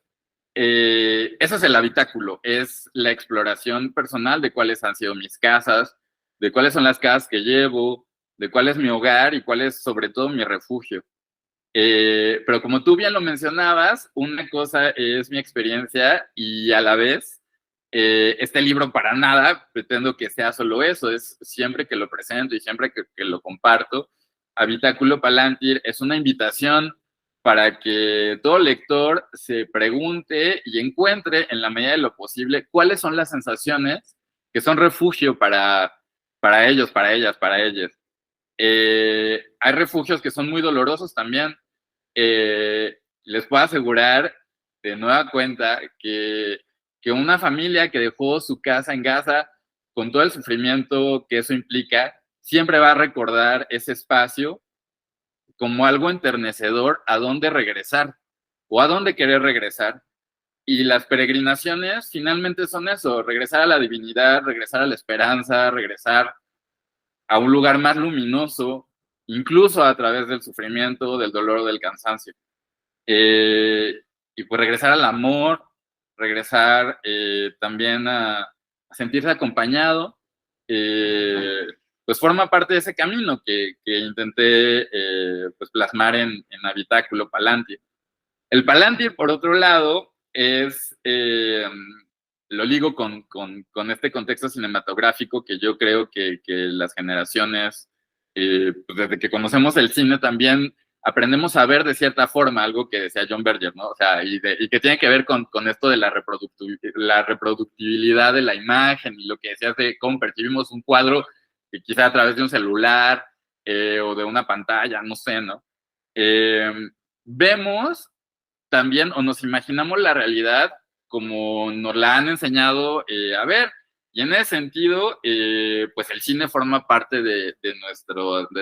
eso es el habitáculo, es la exploración personal de cuáles han sido mis casas, de cuáles son las casas que llevo, de cuál es mi hogar y cuál es sobre todo mi refugio. Pero como tú bien lo mencionabas, una cosa es mi experiencia y a la vez este libro para nada pretendo que sea solo eso, es siempre que lo presento y siempre que lo comparto, Habitáculo Palantir es una invitación para que todo lector se pregunte y encuentre en la medida de lo posible cuáles son las sensaciones que son refugio para ellos, para ellas, para ellas. Hay refugios que son muy dolorosos también. Les puedo asegurar de nueva cuenta que una familia que dejó su casa en Gaza, con todo el sufrimiento que eso implica, siempre va a recordar ese espacio como algo enternecedor a dónde regresar o a dónde querer regresar. Y las peregrinaciones finalmente son eso, regresar a la divinidad, regresar a la esperanza, regresar a un lugar más luminoso, incluso a través del sufrimiento, del dolor o del cansancio. Y pues regresar al amor, regresar también a sentirse acompañado, pues forma parte de ese camino que intenté pues plasmar en Habitáculo Palantir. El Palantir, por otro lado, lo ligo con este contexto cinematográfico que yo creo que las generaciones, pues desde que conocemos el cine también aprendemos a ver de cierta forma, algo que decía John Berger, ¿no? O sea, y que tiene que ver con esto de la reproductibilidad de la imagen y lo que decías de cómo percibimos un cuadro que quizá a través de un celular o de una pantalla, no sé, ¿no? Vemos también o nos imaginamos la realidad como nos la han enseñado a ver. Y en ese sentido, pues el cine forma parte de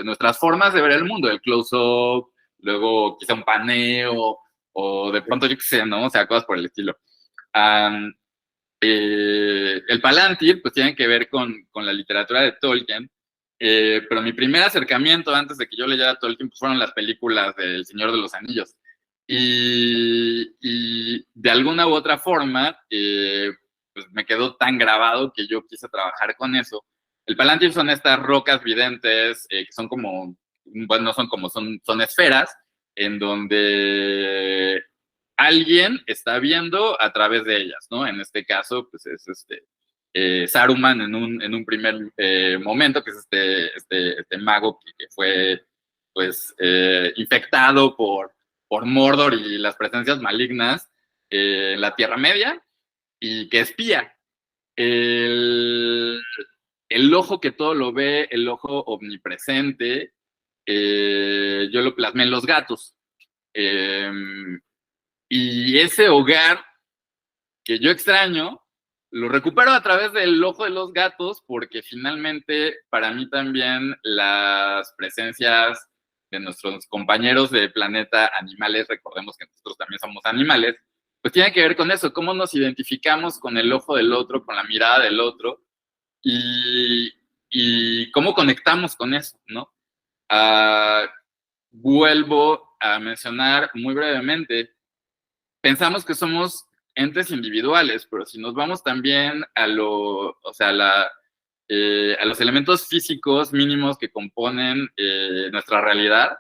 nuestras formas de ver el mundo, el close-up, luego quizá un paneo, o de pronto yo qué sé, ¿no? O sea, cosas por el estilo. El Palantir, pues tiene que ver con la literatura de Tolkien, pero mi primer acercamiento antes de que yo leyera Tolkien pues fueron las películas del Señor de los Anillos. Y de alguna u otra forma, pues me quedó tan grabado que yo quise trabajar con eso. El Palantir son estas rocas videntes que son como, bueno, no son como, son esferas en donde alguien está viendo a través de ellas, ¿no? En este caso, pues es Saruman en un primer momento, que es este mago que fue, pues, infectado por Mordor y las presencias malignas en la Tierra Media y que espía. El, el ojo que todo lo ve, el ojo omnipresente, yo lo plasmé en los gatos. Y ese hogar que yo extraño, lo recupero a través del ojo de los gatos porque finalmente para mí también las presencias nuestros compañeros de planeta animales, recordemos que nosotros también somos animales, pues tiene que ver con eso, cómo nos identificamos con el ojo del otro, con la mirada del otro, y cómo conectamos con eso, ¿no? Vuelvo a mencionar muy brevemente, pensamos que somos entes individuales, pero si nos vamos también a los elementos físicos mínimos que componen nuestra realidad,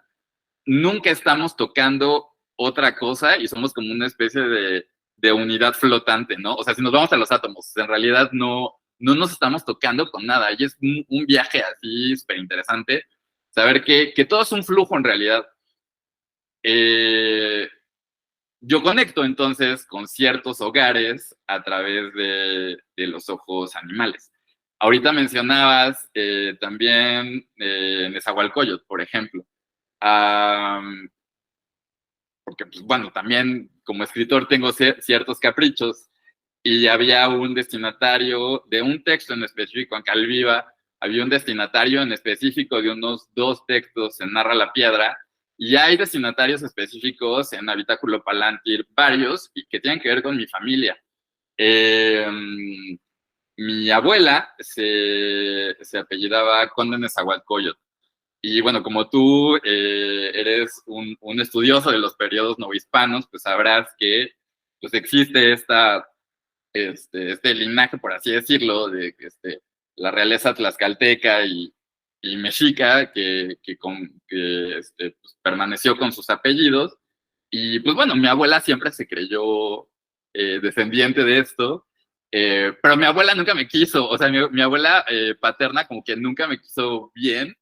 nunca estamos tocando otra cosa y somos como una especie de unidad flotante, ¿no? O sea, si nos vamos a los átomos, en realidad no nos estamos tocando con nada. Y es un viaje así súper interesante, saber que todo es un flujo en realidad. Yo conecto entonces con ciertos hogares a través de los ojos animales. Ahorita mencionabas también Nezahualcóyotl, por ejemplo. Porque, pues, bueno, también como escritor tengo ciertos caprichos y había un destinatario de un texto en específico en Calviva, había un destinatario en específico de unos 2 textos en Narra la Piedra, y hay destinatarios específicos en Habitáculo Palantir, varios, y que tienen que ver con mi familia. Mi abuela se apellidaba Conde Nezahualcóyotl. Y bueno, como tú eres un estudioso de los periodos novohispanos, pues sabrás que pues existe este linaje, por así decirlo, de la realeza tlaxcalteca y mexica que pues, permaneció con sus apellidos. Y pues bueno, mi abuela siempre se creyó descendiente de esto, pero mi abuela nunca me quiso, o sea, mi abuela paterna como que nunca me quiso bien.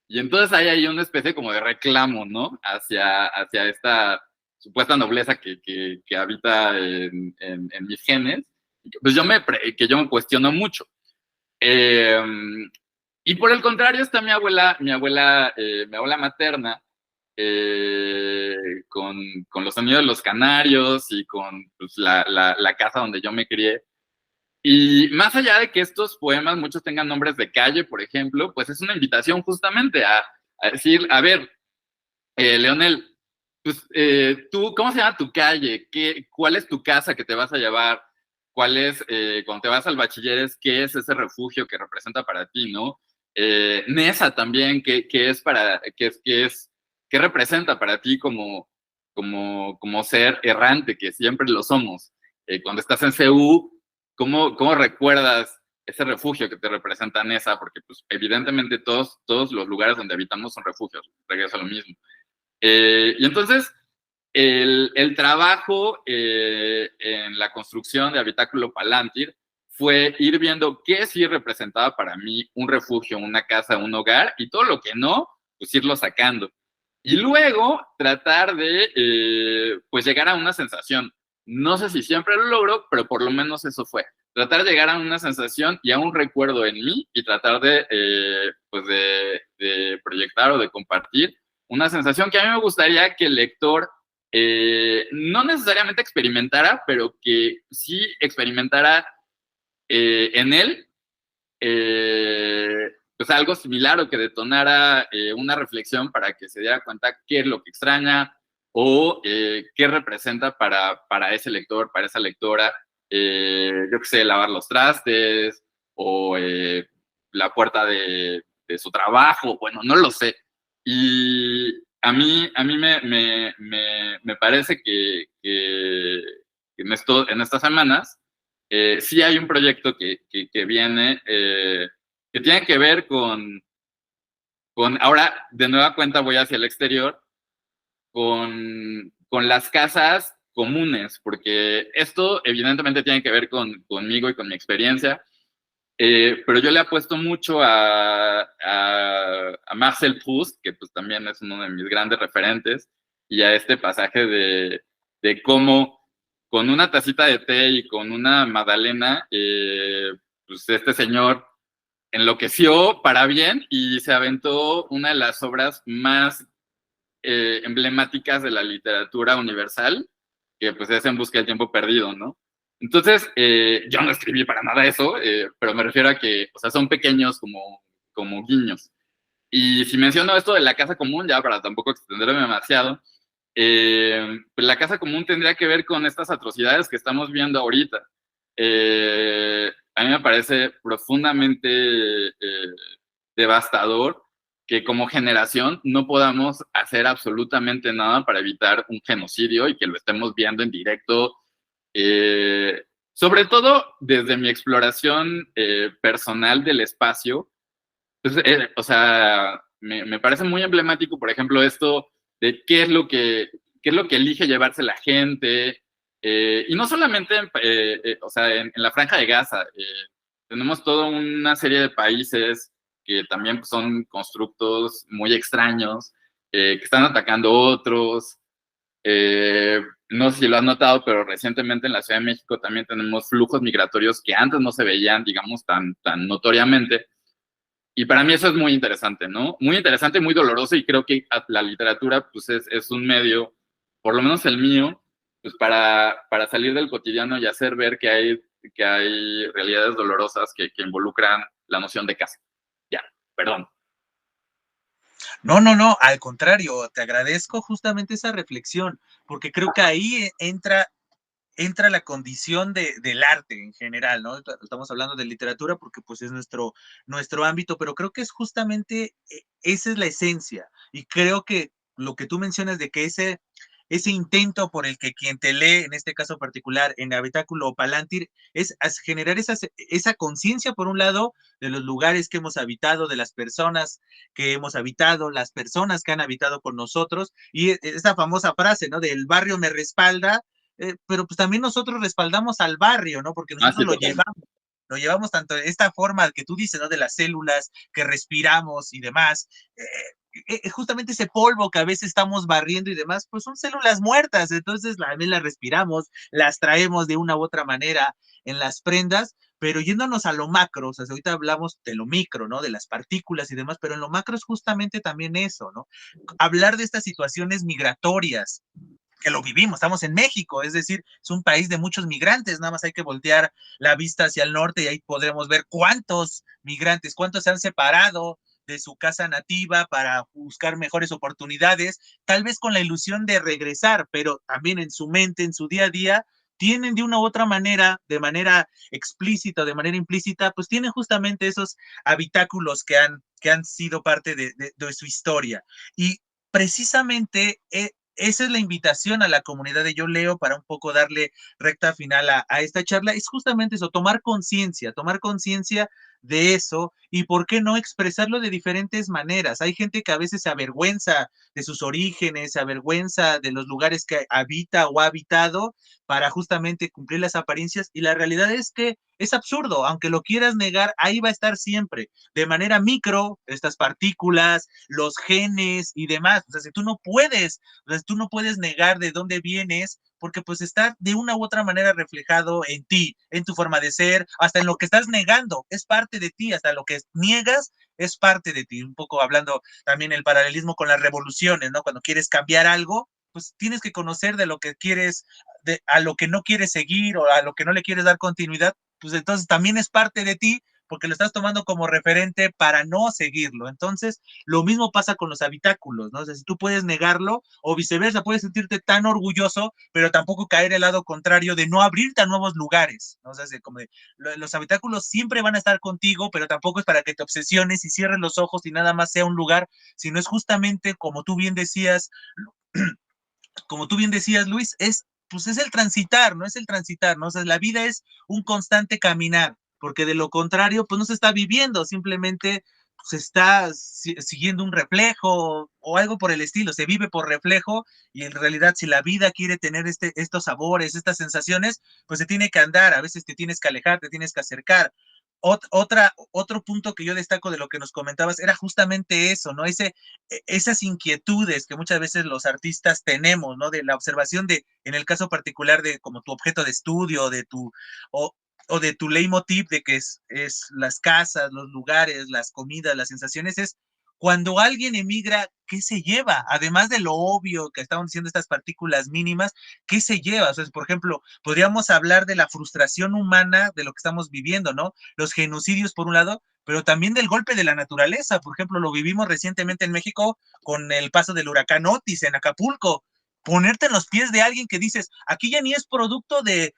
Y entonces hay una especie como de reclamo, ¿no? Hacia esta supuesta nobleza que habita en mis genes, pues que yo me cuestiono mucho. Y por el contrario está mi abuela materna, con los sonidos de los canarios y con pues, la casa donde yo me crié. Y más allá de que estos poemas muchos tengan nombres de calle, por ejemplo, pues es una invitación justamente a decir, a ver, Leonel, pues tú, ¿cómo se llama tu calle? ¿Cuál es tu casa que te vas a llevar? ¿Cuál es, cuando te vas al bachilleres, qué es ese refugio que representa para ti, ¿no? Nesa también, ¿qué representa para ti como ser errante, que siempre lo somos? Cuando estás en CU, ¿cómo recuerdas ese refugio que te representa Nesa? Porque pues, evidentemente todos los lugares donde habitamos son refugios, regreso a lo mismo. Y entonces, el trabajo en la construcción de Habitáculo Palantir fue ir viendo qué sí representaba para mí un refugio, una casa, un hogar, y todo lo que no, pues irlo sacando. Y luego tratar de, pues llegar a una sensación. No sé si siempre lo logro, pero por lo menos eso fue. Tratar de llegar a una sensación y a un recuerdo en mí y tratar pues de proyectar o de compartir una sensación que a mí me gustaría que el lector no necesariamente experimentara, pero que sí experimentara en él pues algo similar o que detonara una reflexión para que se diera cuenta qué es lo que extraña o qué representa para ese lector, para esa lectora, yo qué sé, lavar los trastes o la puerta de su trabajo, bueno, no lo sé. Y a mí me parece que en estas semanas sí hay un proyecto que viene, que tiene que ver ahora de nueva cuenta voy hacia el exterior, con las casas comunes, porque esto evidentemente tiene que ver conmigo y con mi experiencia, pero yo le apuesto mucho a Marcel Proust, que pues también es uno de mis grandes referentes, y a este pasaje de cómo con una tacita de té y con una magdalena, pues este señor enloqueció para bien y se aventó una de las obras más emblemáticas de la literatura universal, que pues es En busca del tiempo perdido, ¿no? Entonces, yo no escribí para nada eso, pero me refiero a que, o sea, son pequeños como guiños. Y si menciono esto de la casa común, ya para tampoco extenderme demasiado, pues la casa común tendría que ver con estas atrocidades que estamos viendo ahorita. A mí me parece profundamente devastador que como generación no podamos hacer absolutamente nada para evitar un genocidio y que lo estemos viendo en directo, sobre todo desde mi exploración personal del espacio. Pues, o sea, me parece muy emblemático, por ejemplo, esto de qué es lo que elige llevarse la gente, y no solamente, o sea, en la Franja de Gaza, tenemos toda una serie de países que también pues, son constructos muy extraños, que están atacando otros. No sé si lo has notado, pero recientemente en la Ciudad de México también tenemos flujos migratorios que antes no se veían, digamos, tan notoriamente. Y para mí eso es muy interesante, ¿no? Muy interesante, muy doloroso, y creo que la literatura pues es un medio, por lo menos el mío, pues para salir del cotidiano y hacer ver que hay realidades dolorosas que involucran la noción de casa. Ya, perdón. No, no, no, al contrario, te agradezco justamente esa reflexión, porque creo que ahí entra la condición del arte en general, ¿no? Estamos hablando de literatura porque pues es nuestro ámbito, pero creo que es justamente, esa es la esencia. Y creo que lo que tú mencionas de que ese intento por el que quien te lee, en este caso particular, en Habitáculo o Palantir, es generar esa conciencia, por un lado, de los lugares que hemos habitado, de las personas que hemos habitado, las personas que han habitado con nosotros, y esa famosa frase, ¿no? Del barrio me respalda, pero pues también nosotros respaldamos al barrio, ¿no? Porque Ah, nosotros sí, total. lo llevamos tanto esta forma que tú dices, ¿no? De las células que respiramos y demás. Justamente ese polvo que a veces estamos barriendo y demás, pues son células muertas, entonces también las respiramos, las traemos de una u otra manera en las prendas, pero yéndonos a lo macro, o sea, ahorita hablamos de lo micro, ¿no? De las partículas y demás, pero en lo macro es justamente también eso, ¿no? Hablar de estas situaciones migratorias, que lo vivimos, estamos en México, es decir, es un país de muchos migrantes, nada más hay que voltear la vista hacia el norte y ahí podremos ver cuántos migrantes, cuántos se han separado de su casa nativa para buscar mejores oportunidades, tal vez con la ilusión de regresar, pero también en su mente, en su día a día, tienen de una u otra manera, de manera explícita, de manera implícita, pues tienen justamente esos habitáculos que han sido parte de su historia. Y precisamente esa es la invitación a la comunidad de Yo Leo para un poco darle recta final a esta charla, es justamente eso, tomar conciencia de eso y por qué no expresarlo de diferentes maneras. Hay gente que a veces se avergüenza de sus orígenes, se avergüenza de los lugares que habita o ha habitado para justamente cumplir las apariencias y la realidad es que es absurdo, aunque lo quieras negar, ahí va a estar siempre, de manera micro, estas partículas, los genes y demás. O sea, si tú no puedes, o sea, tú no puedes negar de dónde vienes, porque pues está de una u otra manera reflejado en ti, en tu forma de ser, hasta en lo que estás negando, es parte de ti, hasta lo que niegas es parte de ti. Un poco hablando también el paralelismo con las revoluciones, ¿no? Cuando quieres cambiar algo, pues tienes que conocer de lo que quieres, a lo que no quieres seguir o a lo que no le quieres dar continuidad, pues entonces también es parte de ti porque lo estás tomando como referente para no seguirlo. Entonces, lo mismo pasa con los habitáculos, ¿no? O sea, si tú puedes negarlo o viceversa, puedes sentirte tan orgulloso, pero tampoco caer el lado contrario de no abrirte a nuevos lugares, ¿no? O sea, como de, los habitáculos siempre van a estar contigo, pero tampoco es para que te obsesiones y cierres los ojos y nada más sea un lugar, sino es justamente como tú bien decías, Luis, pues es el transitar, ¿no? Es el transitar, ¿no? O sea, la vida es un constante caminar, porque de lo contrario, pues no se está viviendo, simplemente se está siguiendo un reflejo o algo por el estilo, se vive por reflejo y en realidad si la vida quiere tener estos sabores, estas sensaciones, pues se tiene que andar, a veces te tienes que alejar, te tienes que acercar. Otro punto que yo destaco de lo que nos comentabas era justamente eso, ¿no? Esas inquietudes que muchas veces los artistas tenemos, ¿no? De la observación de, en el caso particular de como tu objeto de estudio, o, o de tu leitmotiv de que es las casas, los lugares, las comidas, las sensaciones, es cuando alguien emigra, ¿qué se lleva? Además de lo obvio que estaban diciendo estas partículas mínimas, ¿qué se lleva? O sea, por ejemplo, podríamos hablar de la frustración humana de lo que estamos viviendo, ¿no? Los genocidios por un lado, pero también del golpe de la naturaleza. Por ejemplo, lo vivimos recientemente en México con el paso del huracán Otis en Acapulco. Ponerte en los pies de alguien que dices, aquí ya ni es producto de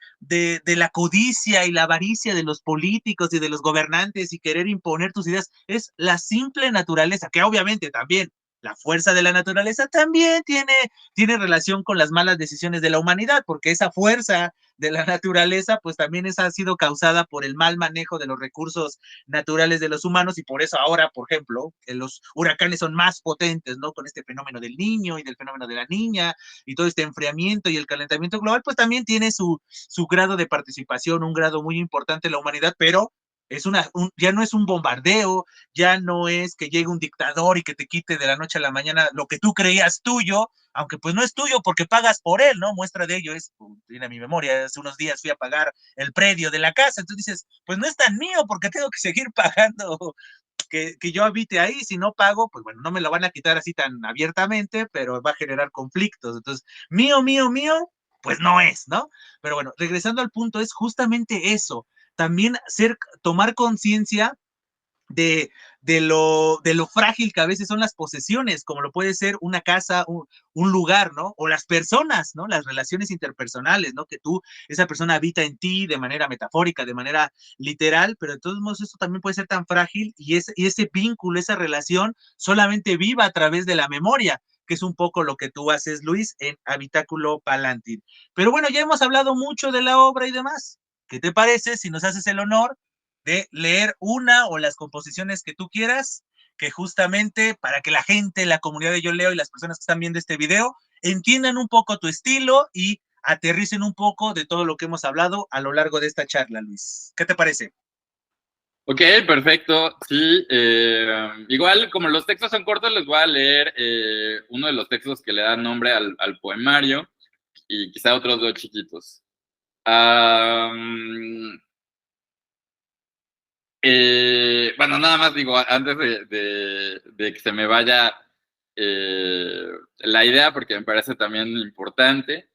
la codicia y la avaricia de los políticos y de los gobernantes y querer imponer tus ideas, es la simple naturaleza, que obviamente también la fuerza de la naturaleza también tiene relación con las malas decisiones de la humanidad, porque esa fuerza de la naturaleza, pues también ha sido causada por el mal manejo de los recursos naturales de los humanos y por eso ahora, por ejemplo, los huracanes son más potentes, ¿no? Con este fenómeno del niño y del fenómeno de la niña y todo este enfriamiento y el calentamiento global, pues también tiene su grado de participación, un grado muy importante en la humanidad, pero ya no es un bombardeo, ya no es que llegue un dictador y que te quite de la noche a la mañana lo que tú creías tuyo, aunque pues no es tuyo porque pagas por él, ¿no? Muestra de ello es, tiene mi memoria, hace unos días fui a pagar el predio de la casa, entonces dices, pues no es tan mío porque tengo que seguir pagando que yo habite ahí, si no pago, pues bueno, no me lo van a quitar así tan abiertamente, pero va a generar conflictos, entonces, mío, pues no es, ¿no? Pero bueno, regresando al punto, es justamente eso, también tomar conciencia de lo frágil que a veces son las posesiones, como lo puede ser una casa, un lugar, ¿no? O las personas, ¿no? Las relaciones interpersonales, ¿no? Que esa persona habita en ti de manera metafórica, de manera literal, pero de todos modos eso también puede ser tan frágil y ese vínculo, esa relación solamente viva a través de la memoria, que es un poco lo que tú haces, Luis, en Habitáculo Palantir. Pero bueno, ya hemos hablado mucho de la obra y demás. ¿Qué te parece si nos haces el honor de leer una o las composiciones que tú quieras, que justamente para que la gente, la comunidad de Yo Leo y las personas que están viendo este video entiendan un poco tu estilo y aterricen un poco de todo lo que hemos hablado a lo largo de esta charla, Luis? ¿Qué te parece? Ok, perfecto. Sí, igual como los textos son cortos, les voy a leer uno de los textos que le dan nombre al poemario y quizá otros dos chiquitos. Bueno, nada más digo, antes de que se me vaya la idea, porque me parece también importante.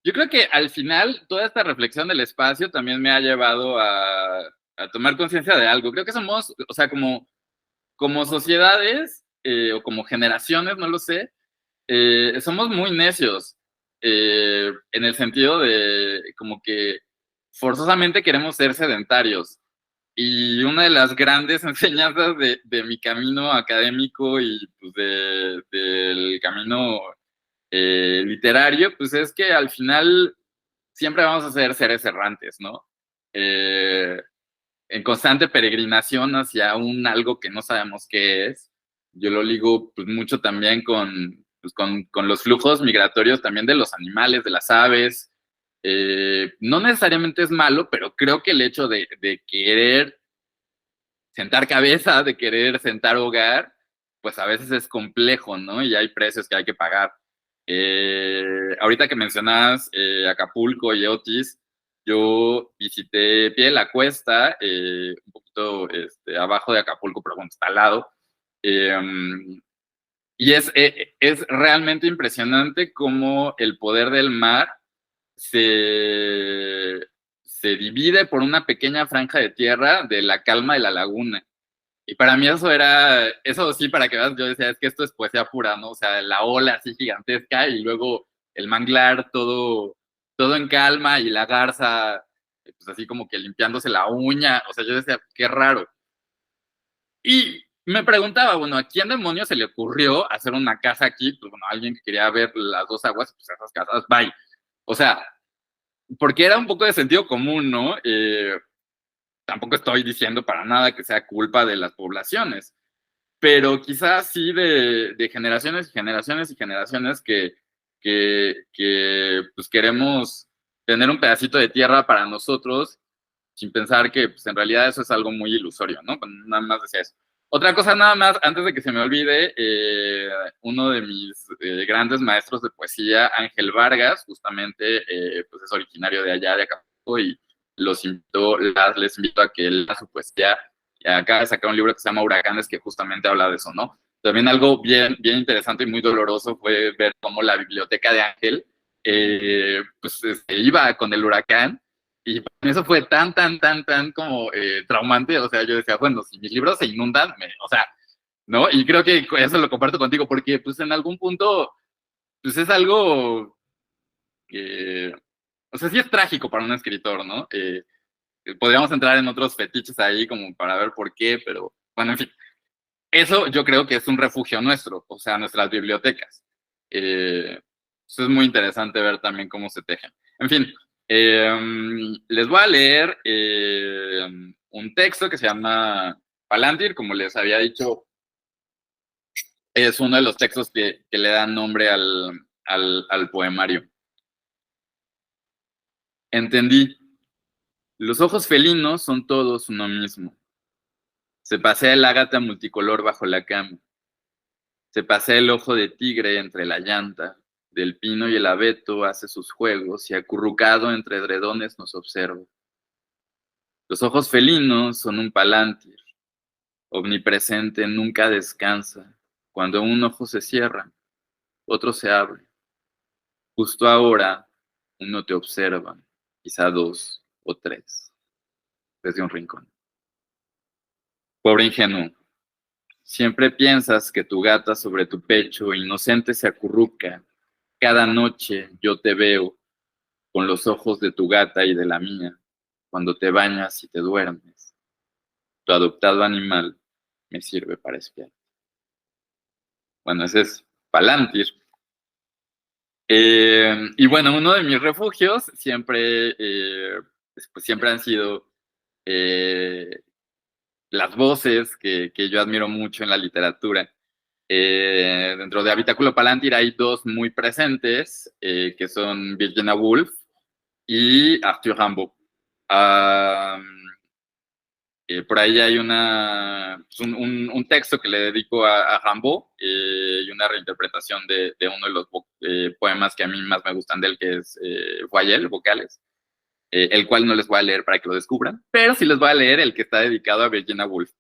Yo creo que al final toda esta reflexión del espacio también me ha llevado a tomar conciencia de algo. Creo que somos, o sea, como sociedades o como generaciones, no lo sé, somos muy necios en el sentido de como que forzosamente queremos ser sedentarios. Y una de las grandes enseñanzas de mi camino académico y pues del camino literario, pues es que al final siempre vamos a ser seres errantes, ¿no? Eh, en constante peregrinación hacia un algo que no sabemos qué es. Yo lo ligo pues, mucho también con los flujos migratorios también de los animales, de las aves. No necesariamente es malo, pero creo que el hecho de querer sentar cabeza, de querer sentar hogar, pues a veces es complejo, ¿no? Y hay precios que hay que pagar. Ahorita que mencionas Acapulco y Otis, yo visité Pie de la Cuesta, un poquito abajo de Acapulco, pero bueno, está al lado. Y es realmente impresionante cómo el poder del mar se, se divide por una pequeña franja de tierra de la calma de la laguna. Y para mí eso sí, para que veas, yo decía, es que esto es poesía pura, ¿no? O sea, la ola así gigantesca y luego el manglar todo en calma y la garza, pues así como que limpiándose la uña. O sea, yo decía, qué raro. Y me preguntaba, bueno, ¿a quién demonios se le ocurrió hacer una casa aquí? Pues bueno, alguien que quería ver las dos aguas, pues esas casas, bye. O sea, porque era un poco de sentido común, ¿no? Tampoco estoy diciendo para nada que sea culpa de las poblaciones, pero quizás sí de generaciones y generaciones y generaciones que pues queremos tener un pedacito de tierra para nosotros sin pensar que pues, en realidad eso es algo muy ilusorio, ¿no? Nada más decía eso. Otra cosa nada más, antes de que se me olvide, uno de mis grandes maestros de poesía, Ángel Vargas, justamente, pues es originario de allá, de Acapulco, y les invito a que lea su poesía acaba de sacar un libro que se llama Huracanes, que justamente habla de eso, ¿no? También algo bien, bien interesante y muy doloroso fue ver cómo la biblioteca de Ángel pues iba con el huracán, y eso fue tan como traumante. O sea, yo decía, bueno, si mis libros se inundan, o sea, ¿no? Y creo que eso lo comparto contigo, porque pues en algún punto, pues es algo que, o sea, sí es trágico para un escritor, ¿no? Podríamos entrar en otros fetiches ahí como para ver por qué, pero bueno, en fin. Eso yo creo que es un refugio nuestro, o sea, nuestras bibliotecas. Eso es muy interesante ver también cómo se tejen. En fin, les voy a leer un texto que se llama Palantir, como les había dicho, es uno de los textos que le dan nombre al poemario. Entendí. Los ojos felinos son todos uno mismo. Se pasea el ágata multicolor bajo la cama. Se pasea el ojo de tigre entre la llanta. Del pino y el abeto hace sus juegos y acurrucado entre edredones nos observa. Los ojos felinos son un palantir. Omnipresente, nunca descansa. Cuando un ojo se cierra, otro se abre. Justo ahora, uno te observa, quizá dos o tres, desde un rincón. Pobre ingenuo, siempre piensas que tu gata sobre tu pecho inocente se acurruca. Cada noche yo te veo con los ojos de tu gata y de la mía, cuando te bañas y te duermes. Tu adoptado animal me sirve para espiar. Bueno, ese es Palantir. Y bueno, uno de mis refugios siempre, pues siempre han sido las voces que yo admiro mucho en la literatura. Dentro de Habitáculo Palantir hay dos muy presentes, que son Virginia Woolf y Arthur Rimbaud. Por ahí hay un texto que le dedico a Rimbaud, y una reinterpretación de uno de los poemas que a mí más me gustan de él, que es Voyelles, Vocales, el cual no les voy a leer para que lo descubran, pero sí les voy a leer el que está dedicado a Virginia Woolf,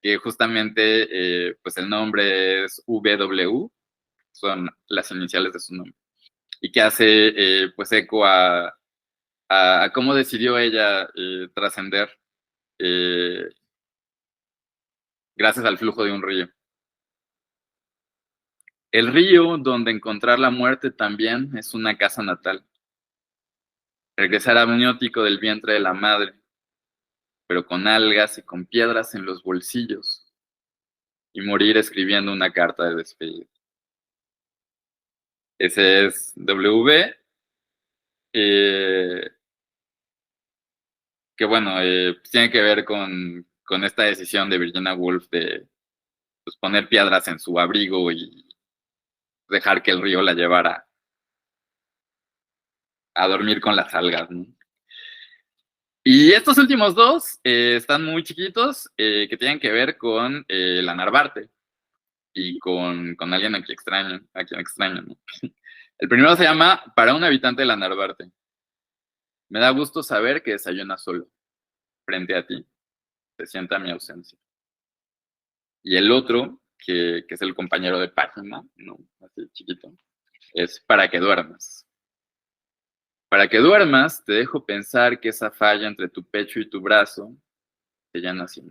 que justamente pues el nombre es VW, son las iniciales de su nombre, y que hace pues eco a cómo decidió ella trascender gracias al flujo de un río. El río donde encontrar la muerte también es una casa natal. Regresar amniótico del vientre de la madre, pero con algas y con piedras en los bolsillos, y morir escribiendo una carta de despedida. Ese es W, que bueno, pues tiene que ver con esta decisión de Virginia Woolf de pues, poner piedras en su abrigo y dejar que el río la llevara a dormir con las algas, ¿no? Y estos últimos dos están muy chiquitos, que tienen que ver con la Narvarte y con alguien a quien extraño, ¿no? El primero se llama Para un habitante de la Narvarte. Me da gusto saber que desayuna solo. Frente a ti se sienta mi ausencia. Y el otro, que es el compañero de página, ¿no? Así chiquito, es Para que duermas. Para que duermas, te dejo pensar que esa falla entre tu pecho y tu brazo te ya nació.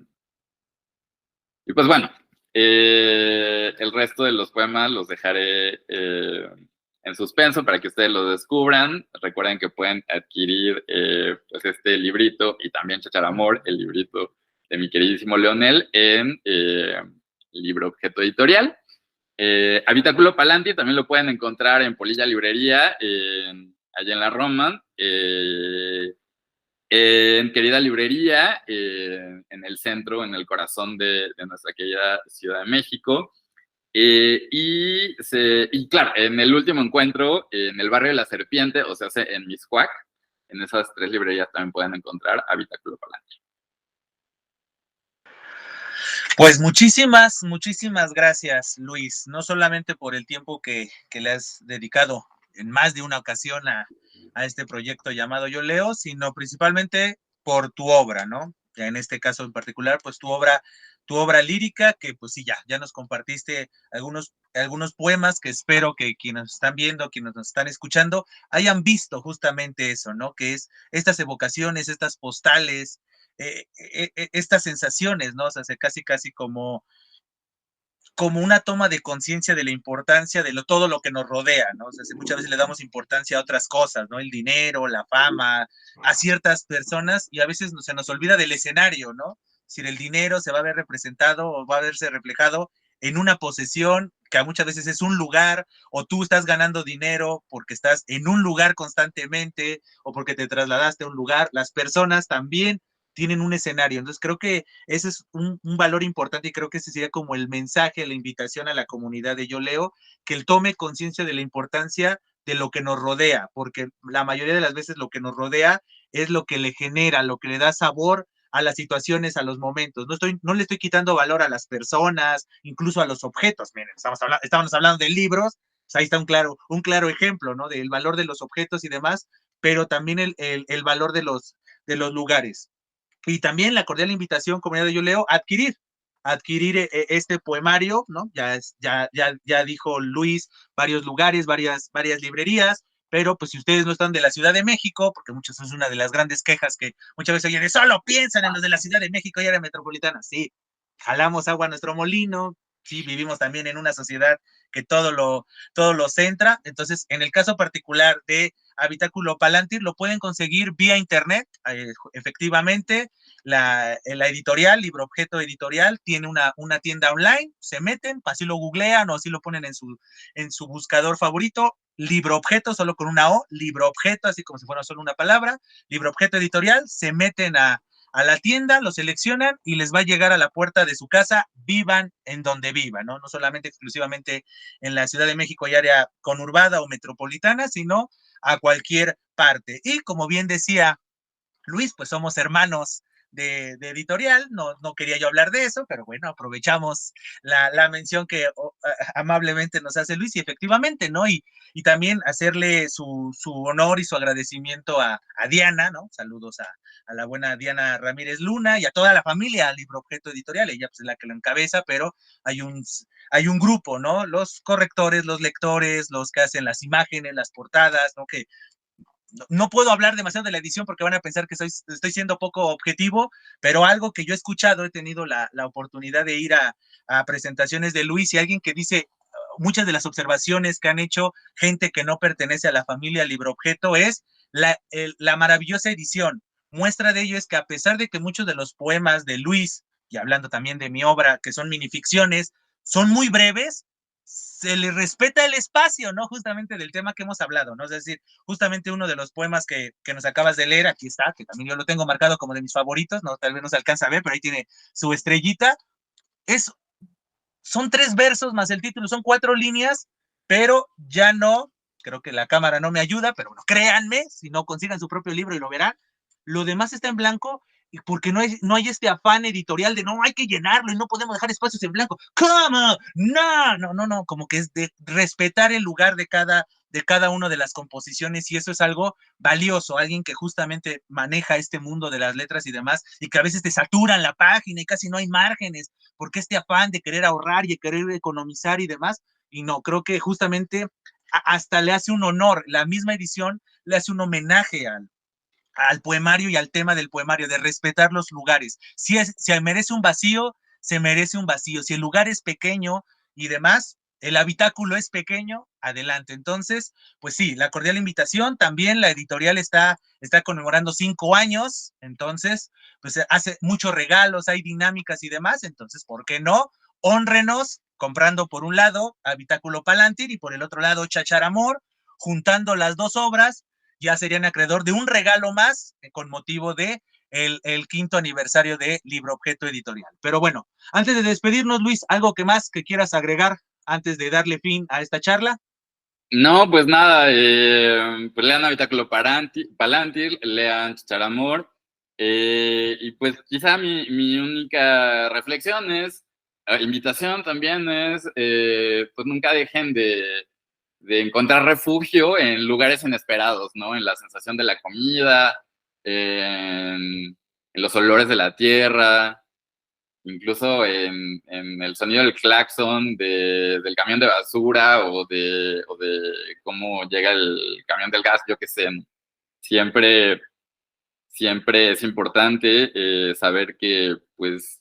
Y pues bueno, el resto de los poemas los dejaré en suspenso para que ustedes lo descubran. Recuerden que pueden adquirir pues este librito y también Chachar Amor, el librito de mi queridísimo Leonel, en Libro Objeto Editorial. Habitáculo Palantir también lo pueden encontrar en Polilla Librería, allá en la Roma. En querida librería, en el centro, en el corazón de nuestra querida Ciudad de México. Y claro, en el último encuentro, en el barrio de la Serpiente, o sea, en Mixcoac, en esas tres librerías también pueden encontrar Habitáculo Palantir. Pues muchísimas gracias, Luis, no solamente por el tiempo que le has dedicado en más de una ocasión a este proyecto llamado Yo Leo, sino principalmente por tu obra, ¿no? ya en este caso en particular, pues tu obra lírica, que pues sí, ya nos compartiste algunos poemas que espero que quienes nos están viendo, quienes nos están escuchando, hayan visto justamente eso, ¿no? Que es estas evocaciones, estas postales, estas sensaciones, ¿no? O sea, casi como una toma de conciencia de la importancia de todo lo que nos rodea, ¿no? O sea, muchas veces le damos importancia a otras cosas, ¿no? El dinero, la fama, a ciertas personas, y a veces se nos olvida del escenario, ¿no? Si el dinero se va a ver representado o va a verse reflejado en una posesión que muchas veces es un lugar, o tú estás ganando dinero porque estás en un lugar constantemente, o porque te trasladaste a un lugar, las personas también tienen un escenario. Entonces creo que ese es un valor importante, y creo que ese sería como el mensaje, la invitación a la comunidad de Yo Leo, que él tome conciencia de la importancia de lo que nos rodea, porque la mayoría de las veces lo que nos rodea es lo que le genera, lo que le da sabor a las situaciones, a los momentos. No le estoy quitando valor a las personas, incluso a los objetos. Miren, estábamos hablando de libros, pues ahí está un claro ejemplo, ¿no? Del valor de los objetos y demás, pero también el valor de los lugares. Y también la cordial invitación, comunidad de Yo Leo, a adquirir este poemario, ¿no? Ya dijo Luis, varios lugares, varias librerías, pero pues si ustedes no están de la Ciudad de México, porque muchas es una de las grandes quejas que muchas veces oyen, solo piensan en los de la Ciudad de México y área metropolitana. Sí, jalamos agua a nuestro molino, sí, vivimos también en una sociedad que todo lo centra. Entonces, en el caso particular de Habitáculo Palantir, lo pueden conseguir vía internet, efectivamente. La editorial, Libro Objeto Editorial, tiene una tienda online, se meten, así lo googlean o así lo ponen en su buscador favorito, Libro Objeto, solo con una O, Libro Objeto, así como si fuera solo una palabra, Libro Objeto Editorial, se meten a la tienda, lo seleccionan y les va a llegar a la puerta de su casa, vivan en donde vivan, ¿no? No solamente exclusivamente en la Ciudad de México y área conurbada o metropolitana, sino a cualquier parte. Y como bien decía Luis, pues somos hermanos de editorial, no quería yo hablar de eso, pero bueno, aprovechamos la mención que amablemente nos hace Luis, y efectivamente, ¿no? Y también hacerle su honor y su agradecimiento a Diana, ¿no? Saludos a la buena Diana Ramírez Luna y a toda la familia Libro Objeto Editorial. Ella pues es la que lo encabeza, pero hay un grupo, ¿no? Los correctores, los lectores, los que hacen las imágenes, las portadas, ¿no? Que no puedo hablar demasiado de la edición porque van a pensar que estoy siendo poco objetivo, pero algo que yo he escuchado, he tenido la oportunidad de ir a presentaciones de Luis, y alguien que dice muchas de las observaciones que han hecho gente que no pertenece a la familia Libro Objeto es la maravillosa edición. Muestra de ello es que, a pesar de que muchos de los poemas de Luis, y hablando también de mi obra, que son minificciones, son muy breves, se le respeta el espacio, ¿no? Justamente del tema que hemos hablado, ¿no? Es decir, justamente uno de los poemas que nos acabas de leer, aquí está, que también yo lo tengo marcado como de mis favoritos, no, tal vez no se alcanza a ver, pero ahí tiene su estrellita. Es, son 3 versos más el título, son 4 líneas, pero ya no, creo que la cámara no me ayuda, pero bueno, créanme, si no, consigan su propio libro y lo verán. Lo demás está en blanco, y porque no hay este afán editorial de no hay que llenarlo y no podemos dejar espacios en blanco. ¿Cómo? No, no, no, no, como que es de respetar el lugar de cada una de las composiciones, y eso es algo valioso. Alguien que justamente maneja este mundo de las letras y demás, y que a veces te saturan la página y casi no hay márgenes, porque este afán de querer ahorrar y de querer economizar y demás. Y no, creo que justamente hasta le hace un honor, la misma edición le hace un homenaje al poemario y al tema del poemario, de respetar los lugares. Si merece un vacío, se merece un vacío. Si el lugar es pequeño y demás, el habitáculo es pequeño, adelante. Entonces, pues sí, la cordial invitación. También la editorial está conmemorando 5 años, entonces, pues hace muchos regalos, hay dinámicas y demás, entonces, ¿por qué no? Honrenos comprando por un lado Habitáculo Palantir y por el otro lado Chachar Amor, juntando las dos obras ya serían acreedor de un regalo más con motivo de el 5º aniversario de Libro Objeto Editorial. Pero bueno, antes de despedirnos, Luis, ¿algo que más que quieras agregar antes de darle fin a esta charla? No, pues nada, pues lean Habitáculo Palantir, lean Chicharamor, y pues quizá mi única reflexión es, invitación también es, pues nunca dejen de encontrar refugio en lugares inesperados, ¿no? En la sensación de la comida, en en los olores de la tierra, incluso en el sonido del claxon del camión de basura o de cómo llega el camión del gas, yo qué sé, ¿no? Siempre, siempre es importante saber que, pues,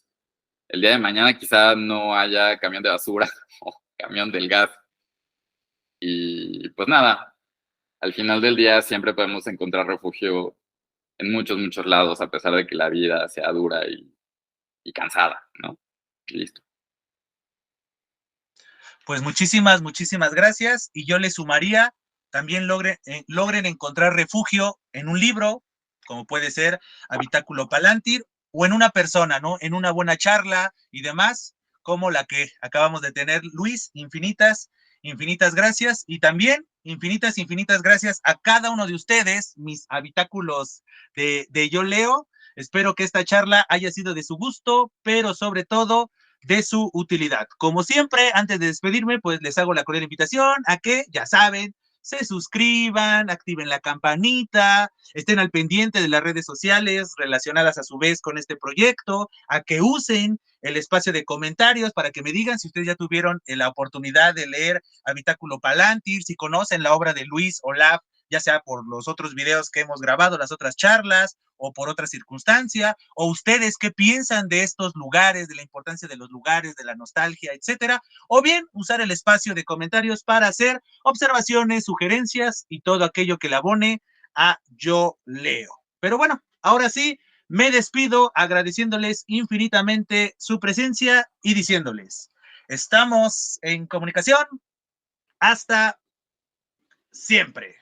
el día de mañana quizá no haya camión de basura o camión del gas. Y pues nada, al final del día siempre podemos encontrar refugio en muchos, muchos lados, a pesar de que la vida sea dura y cansada, ¿no? Y listo. Pues muchísimas, muchísimas gracias. Y yo le sumaría, también logren encontrar refugio en un libro, como puede ser Habitáculo Palantir, o en una persona, ¿no? En una buena charla y demás, como la que acabamos de tener, Luis. Infinitas, infinitas gracias. Y también infinitas, infinitas gracias a cada uno de ustedes, mis habitáculos de Yo Leo. Espero que esta charla haya sido de su gusto, pero sobre todo de su utilidad. Como siempre, antes de despedirme, pues les hago la cordial invitación a que, ya saben, se suscriban, activen la campanita, estén al pendiente de las redes sociales relacionadas a su vez con este proyecto, a que usen el espacio de comentarios para que me digan si ustedes ya tuvieron la oportunidad de leer Habitáculo Palantir, si conocen la obra de Luis Olaf, ya sea por los otros videos que hemos grabado, las otras charlas, o por otra circunstancia, o ustedes qué piensan de estos lugares, de la importancia de los lugares, de la nostalgia, etcétera, o bien usar el espacio de comentarios para hacer observaciones, sugerencias y todo aquello que le abone a Yo Leo. Pero bueno, ahora sí, me despido agradeciéndoles infinitamente su presencia y diciéndoles, estamos en comunicación hasta siempre.